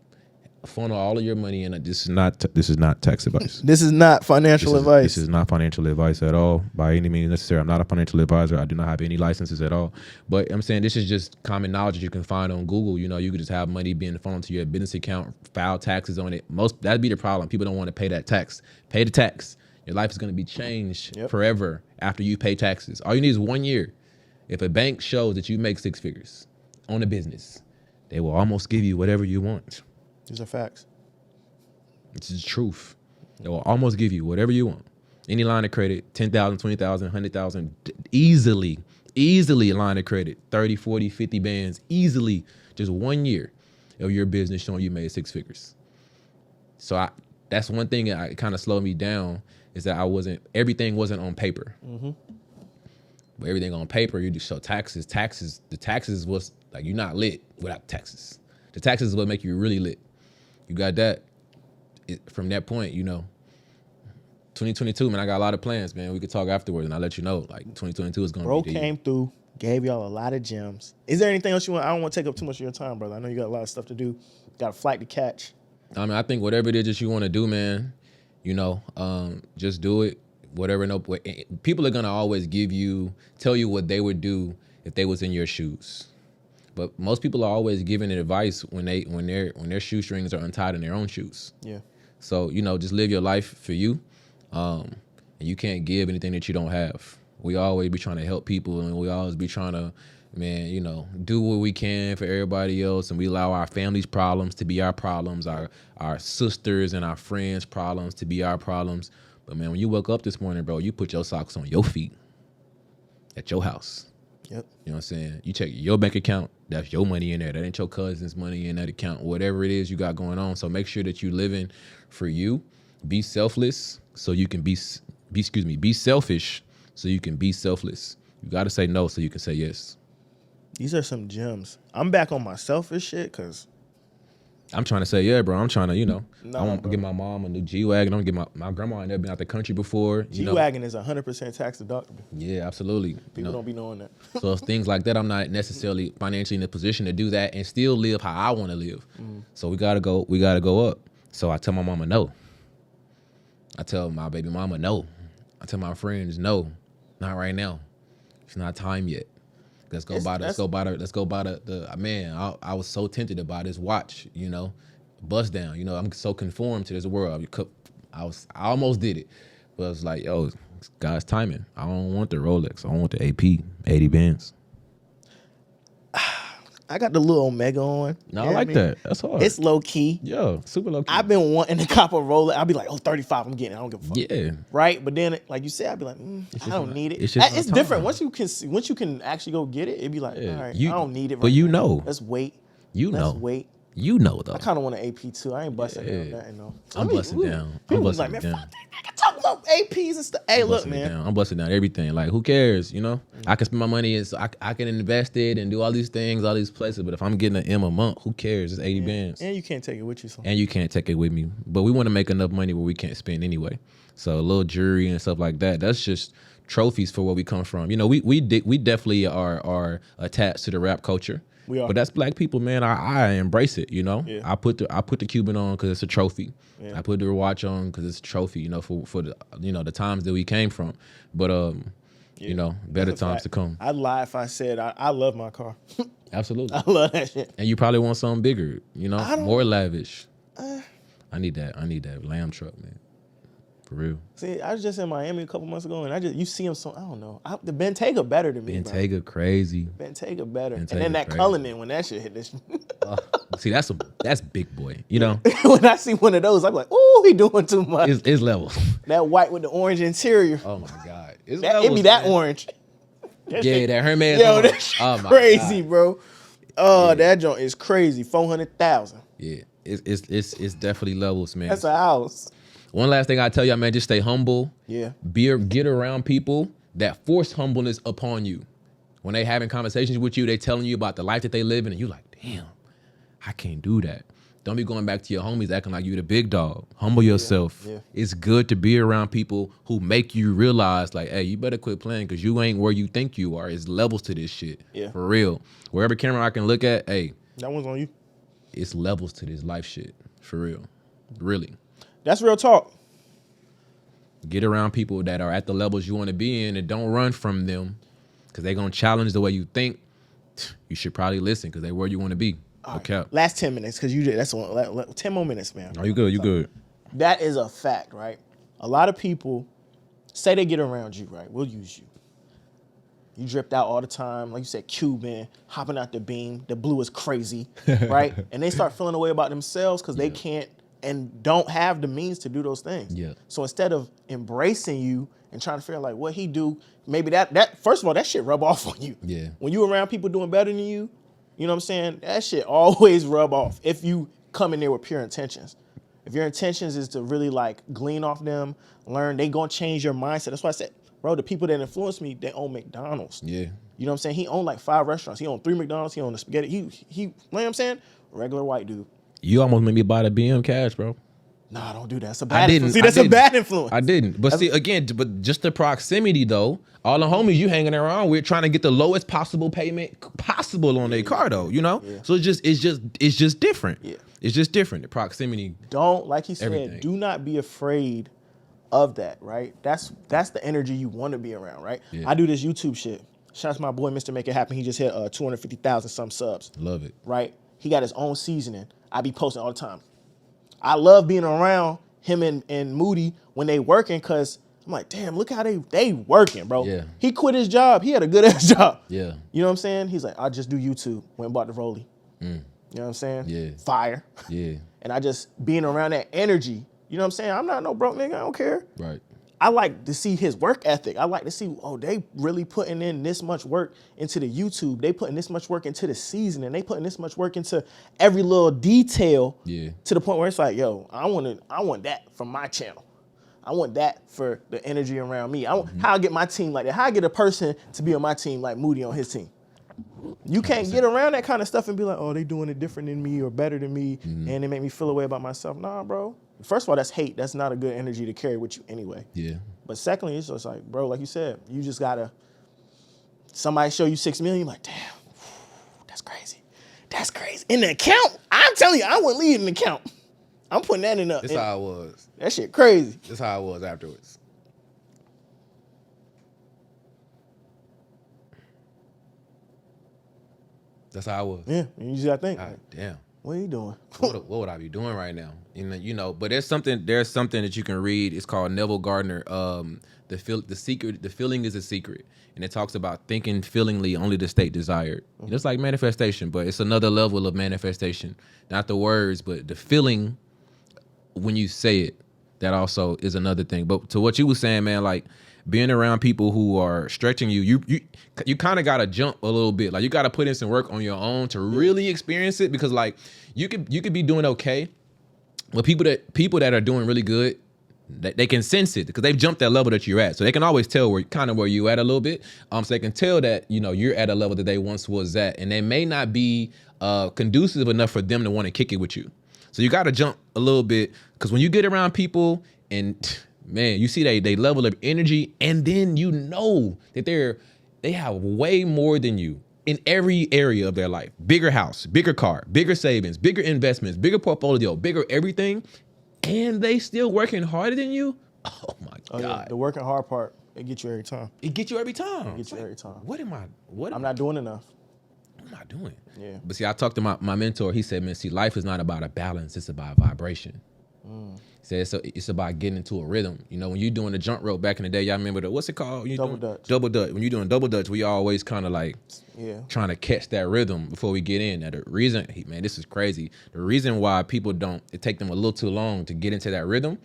funnel all of your money in. This is not tax advice. This is not financial advice. This is not financial advice at all by any means necessary. I'm not a financial advisor. I do not have any licenses at all. But I'm saying this is just common knowledge that you can find on Google. You could just have money being funneled to your business account, file taxes on it. That'd be the problem. People don't want to pay that tax. Pay the tax. Your life is going to be changed forever after you pay taxes. All you need is 1 year. If a bank shows that you make 6 figures on a business, they will almost give you whatever you want. These are facts. It's the truth. They will almost give you whatever you want. Any line of credit, 10,000, 20,000, 100,000, easily a line of credit, 30, 40, 50 bands, easily, just 1 year of your business showing you made 6 figures. So that's one thing that kind of slowed me down, is that everything wasn't on paper. But everything on paper, you just show taxes. The taxes was like, you're not lit without taxes. The taxes is what make you really lit. You got that. From that point, 2022, man, I got a lot of plans, man. We could talk afterwards and I'll let you know. Like 2022 is going to be the year. Bro came through, gave y'all a lot of gems. Is there anything else you want? I don't want to take up too much of your time, brother. I know you got a lot of stuff to do. Got a flight to catch. I think whatever it is that you want to do, man, just do it. Whatever. People are going to always tell you what they would do if they was in your shoes. But most people are always giving advice when their shoestrings are untied in their own shoes. Yeah. So, just live your life for you. And you can't give anything that you don't have. We always be trying to help people, and we always be trying to, do what we can for everybody else. And we allow our family's problems to be our problems, our sisters and our friends' problems to be our problems. But man, when you woke up this morning, bro, you put your socks on your feet at your house. Yep. You know what I'm saying? You check your bank account, that's your money in there. That ain't your cousin's money in that account, whatever it is you got going on. So make sure that you living for you. Be selfless so you can be selfish so you can be selfless. You got to say no so you can say yes. These are some gems. I'm back on my selfish shit because I'm trying to say, yeah, bro. I'm trying to, I want to get my mom a new G-Wagon. I'm going to get my grandma ain't never been out the country before. G-Wagon is 100% tax deductible. Yeah, absolutely. People don't be knowing that. So things like that, I'm not necessarily financially in a position to do that and still live how I want to live. So we got to go up. So I tell my mama no. I tell my baby mama no. I tell my friends no, not right now. It's not time yet. Let's go buy the man. I was so tempted to buy this watch, bust down. I'm so conformed to this world. I almost did it, but I was like, yo, it's God's timing. I don't want the Rolex. I want the AP 80 bands. I got the little Omega on. No, I like that. That's hard. It's low key. Yo, super low key. I've been wanting to cop a Rolex. I'll be like, 35, I'm getting it. I don't give a fuck. Yeah. Right? But then, like you said, I'd be like, I don't need it. It's different. Once you can actually go get it, it'd be like, all right, I don't need it right now. Let's wait. Let's wait. Though. I kind of want an AP too. I ain't busting down nothing though. I'm busting down. People was like, man, fuck that. I can talk about APs and stuff. Hey, look, man. I'm busting down everything. Like, who cares? I can spend my money, so I can invest it and do all these things, all these places. But if I'm getting an M a month, who cares? It's 80 bands. And you can't take it with you. So. And you can't take it with me. But we want to make enough money where we can't spend anyway. So a little jewelry and stuff like that. That's just trophies for where we come from. We definitely are attached to the rap culture. We are. But that's black people, man. I embrace it, Yeah. I put the Cuban on because it's a trophy. Yeah. I put the watch on because it's a trophy, for the the times that we came from. But better times to come. I'd lie if I said I love my car. Absolutely. I love that shit. And you probably want something bigger, more lavish. I need that lamb truck, man. For real. See, I was just in Miami a couple months ago, and you see him so, I don't know. The Bentayga better than me, Bentayga crazy. Bentayga better. And then that Cullinan, when that shit hit this. See, that's big boy. You know, When I see one of those, I'm like, oh, he doing too much. It's levels. That white with the orange interior. Oh my God, it's That, levels. it be that orange. That Hermes. Yo, that's crazy, bro. That joint is crazy. 400,000. Yeah, it's definitely levels, man. That's a house. One last thing I tell y'all, man, just stay humble. Yeah. Get around people that force humbleness upon you. When they having conversations with you, they telling you about the life that they live in, and you like, damn, I can't do that. Don't be going back to your homies acting like you the big dog. Humble yourself. Yeah. It's good to be around people who make you realize, like, hey, you better quit playing because you ain't where you think you are. It's levels to this shit. Yeah. For real. Wherever camera I can look at, hey. That one's on you. It's levels to this life shit. For real. Really. That's real talk. Get around people that are at the levels you want to be in and don't run from them because they're going to challenge the way you think. You should probably listen because they're where you want to be. Okay. Right. Last 10 minutes because you did. That's one. 10 more minutes, man. Oh, you good. You good. That is a fact, right? A lot of people say they get around you, right? We'll use you. You dripped out all the time. Like you said, Cuban, hopping out the beam. The blue is crazy, right? And they start feeling a way about themselves because they can't and don't have the means to do those things. Yeah. So instead of embracing you and trying to figure out like what he do, maybe that first of all, that shit rub off on you. Yeah. When you around people doing better than you, you know what I'm saying? That shit always rub off if you come in there with pure intentions. If your intentions is to really like glean off them, learn, they gonna change your mindset. That's why I said, bro, the people that influence me, they own McDonald's. Yeah. You know what I'm saying? He owned like 5 restaurants. He owned 3 McDonald's. He owned the spaghetti. He you know what I'm saying? Regular white dude. You almost made me buy the BM cash, bro. Nah, don't do that. That's a bad influence. See, that's a bad influence. I didn't. But see, again, but just the proximity though, all the homies you hanging around with trying to get the lowest possible payment possible on their car though, you know? Yeah. So it's just different. Yeah. It's just different. The proximity. Don't, like he said, do not be afraid of that, right? That's the energy you want to be around, right? Yeah. I do this YouTube shit. Shout out to my boy, Mr. Make It Happen. He just hit 250,000 some subs. Love it. Right? He got his own seasoning. I be posting all the time. I love being around him and Moody when they working because I'm like, damn, look how they working, bro. Yeah. He quit his job. He had a good ass job. Yeah. You know what I'm saying? He's like, I just do YouTube. Went and bought the Rolly. You know what I'm saying? Yeah. Fire. Yeah. And I just being around that energy. You know what I'm saying? I'm not no broke nigga. I don't care. Right. I like to see his work ethic. I like to see, oh, they really putting in this much work into the YouTube. They putting this much work into the seasoning. They putting this much work into every little detail. Yeah. To the point where it's like, yo, I want that from my channel. I want that for the energy around me. How I get my team like that. How I get a person to be on my team like Moody on his team. You can't 100%. Get around that kind of stuff and be like, oh, they doing it different than me or better than me, and they make me feel a way about myself. Nah, bro. First of all, that's hate. That's not a good energy to carry with you anyway. Yeah. But secondly, it's just like, bro, like you said, you just gotta, somebody show you 6 million, you're like, damn, that's crazy. That's crazy. In the account, I'm telling you, I wouldn't leave it in the account. I'm putting that in the. That's how it was. That shit crazy. That's how it was afterwards. That's how I was. Yeah, you just gotta think. God damn. What are you doing? What would I be doing right now? You know. But there's something that you can read. It's called Neville Gardner. The feeling is a secret, and it talks about thinking feelingly only the state desired. It's like manifestation, but it's another level of manifestation. Not the words, but the feeling when you say it. That also is another thing. But to what you were saying, man, like being around people who are stretching you kind of got to jump a little bit. Like you got to put in some work on your own to really experience it, because like you could be doing okay, but people that are doing really good, they can sense it because they've jumped that level that you're at. So they can always tell where you at a little bit. So they can tell that, you know, you're at a level that they once was at, and they may not be conducive enough for them to want to kick it with you. So you got to jump a little bit, because when you get around people and man, you see they level of energy, and then you know that they have way more than you in every area of their life. Bigger house, bigger car, bigger savings, bigger investments, bigger portfolio, bigger everything, and they still working harder than you. Oh my God. Yeah. The working hard part, it gets you every time. It gets you every time. It gets you every time. I'm not doing enough. What am I doing? Yeah. But see, I talked to my mentor. He said, man, see, life is not about a balance. It's about vibration. He said it's about getting into a rhythm. You know, when you're doing the jump rope back in the day, y'all remember what's it called? Double Dutch. Double Dutch. When you're doing double Dutch, we always kind of like trying to catch that rhythm before we get in. Now the reason, man, this is crazy. The reason why people it take them a little too long to get into that rhythm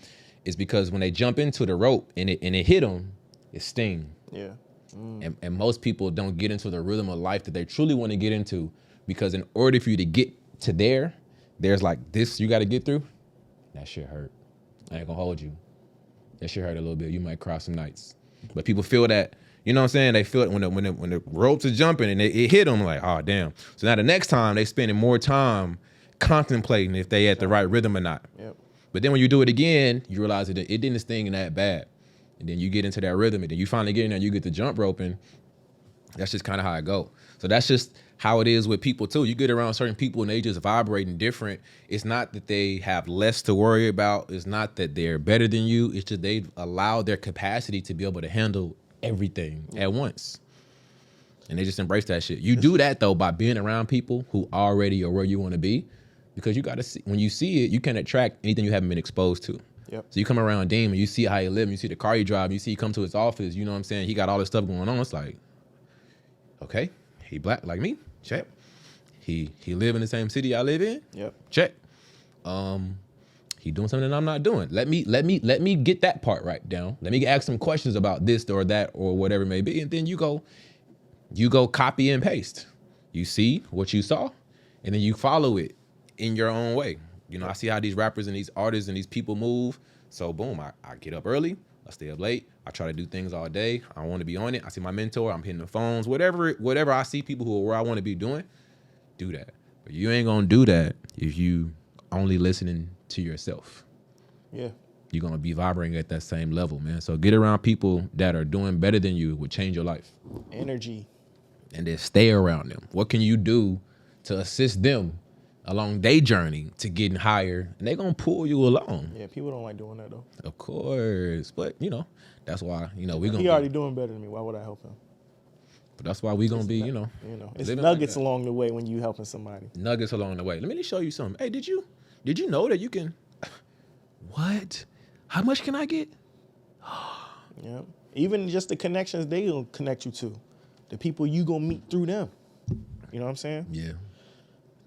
is because when they jump into the rope and it hit them, it sting. Yeah. And most people don't get into the rhythm of life that they truly want to get into, because in order for you to get to there's like this you got to get through. That shit hurt. I ain't gonna hold you. That shit hurt a little bit. You might cry some nights. But people feel that, you know what I'm saying? They feel it when the ropes are jumping and it hit them, like, oh, damn. So now the next time they spending more time contemplating if they at the right rhythm or not. Yep. But then when you do it again, you realize that it didn't sting that bad. And then you get into that rhythm, and then you finally get in there, you get the jump roping. That's just kind of how it go. So that's just how it is with people too. You get around certain people and they just vibrating different. It's not that they have less to worry about. It's not that they're better than you. It's just they've allowed their capacity to be able to handle everything at once. And they just embrace that shit. You do that though by being around people who already are where you want to be, because you got to see, when you see it, you can attract anything you haven't been exposed to. Yep. So you come around Dean and you see how he live, you see the car he drive, you see he come to his office, you know what I'm saying? He got all this stuff going on. It's like, okay, he black like me. Check. He live in the same city I live in. Yep. Check. He doing something that I'm not doing. Let me get that part right down. Let me ask some questions about this or that or whatever it may be, and then you go copy and paste. You see what you saw, and then you follow it in your own way. You know, I see how these rappers and these artists and these people move. So boom, I get up early, I stay up late, I try to do things all day. I want to be on it. I see my mentor, I'm hitting the phones, whatever I see people who are where I want to be doing, do that. But you ain't gonna do that if you only listening to yourself. Yeah. You're gonna be vibrating at that same level, man. So get around people that are doing better than you, would change your life. Energy. And then stay around them. What can you do to assist them along their journey to getting higher? And they're gonna pull you along. Yeah, people don't like doing that though. Of course. But you know, that's why, you know, He already doing better than me. Why would I help him? But that's why we gonna be, you know, it's nuggets like along the way when you helping somebody. Nuggets along the way. Let me show you something. Hey, did you know that you can what? How much can I get? Yeah. Even just the connections they gonna connect you to. The people you gonna meet through them. You know what I'm saying? Yeah.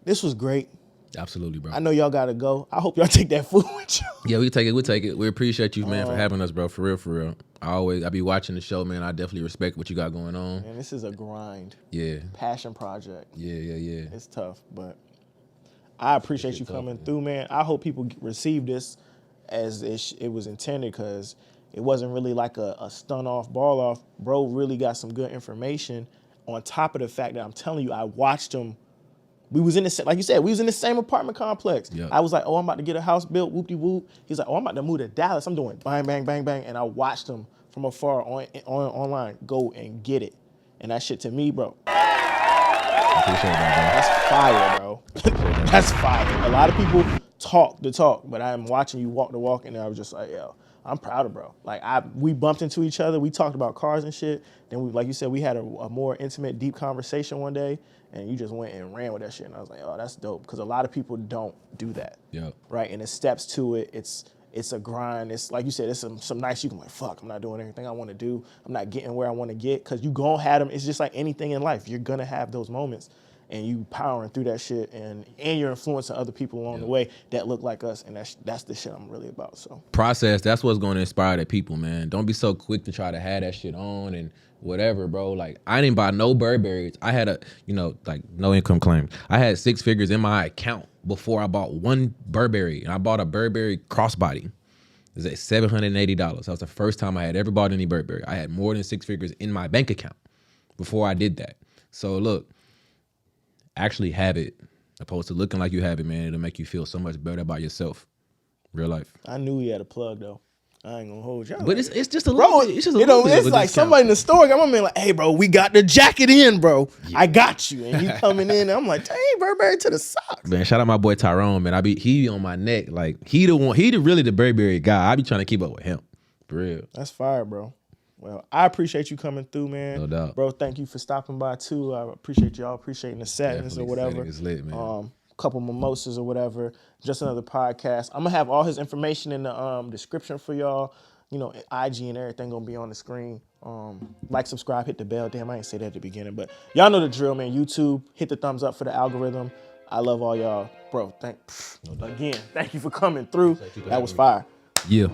This was great. Absolutely, bro. I know y'all gotta go. I hope y'all take that food with you. Yeah, we take it. We appreciate you, man, for having us, bro. For real. I be watching the show, man. I definitely respect what you got going on. Man, this is a grind. Yeah. Passion project. Yeah. It's tough, but I appreciate you coming through, man. I hope people receive this as it was intended, because it wasn't really like a stun off, ball off. Bro really got some good information on top of the fact that I'm telling you, I watched him. We was in the, like you said, we was in the same apartment complex. Yep. I was like, oh, I'm about to get a house built, whoop-de-whoop. He's like, oh, I'm about to move to Dallas. I'm doing bang, bang, bang, bang. And I watched him from afar online go and get it. And that shit to me, bro. Appreciate that, bro. That's fire, bro. That's fire. A lot of people talk the talk, but I'm watching you walk the walk, and I was just like, yo, I'm proud of bro. Like, we bumped into each other. We talked about cars and shit. Then we, like you said, we had a more intimate, deep conversation one day, and you just went and ran with that shit. And I was like, oh, that's dope. Because a lot of people don't do that. Yeah. Right? And the steps to it, it's a grind. It's like you said, it's some nights you can like, fuck, I'm not doing everything I want to do. I'm not getting where I want to get. Because you gon' have them. It's just like anything in life. You're going to have those moments. And you powering through that shit, and you're influencing other people along the way that look like us, and that's the shit I'm really about. So process, that's what's going to inspire the people, man. Don't be so quick to try to have that shit on and whatever, bro. Like, I didn't buy no Burberrys. I had no income claim. I had 6 figures in my account before I bought one Burberry, and I bought a Burberry crossbody. It was at $780. That was the first time I had ever bought any Burberry. I had more than 6 figures in my bank account before I did that. So look, actually have it, opposed to looking like you have it, man. It'll make you feel so much better about yourself. Real life. I knew he had a plug though. I ain't gonna hold y'all. But like, it's just a little bit. It's just a little bit. It's like somebody in the store got my man like, hey bro, we got the jacket in, bro. Yeah. I got you. And he coming in, and I'm like, dang, Burberry to the socks. Man, shout out my boy Tyrone, man. He on my neck. Like, he really the Burberry guy. I be trying to keep up with him. For real. That's fire, bro. Well, I appreciate you coming through, man. No doubt. Bro, thank you for stopping by, too. I appreciate y'all appreciating the sadness or whatever. It's lit, man. couple mimosas or whatever. Just another podcast. I'm gonna have all his information in the description for y'all. You know, IG and everything gonna be on the screen. Like, subscribe, hit the bell. Damn, I didn't say that at the beginning, but y'all know the drill, man. YouTube, hit the thumbs up for the algorithm. I love all y'all, bro. Thank you for coming through. That was fire. Yeah.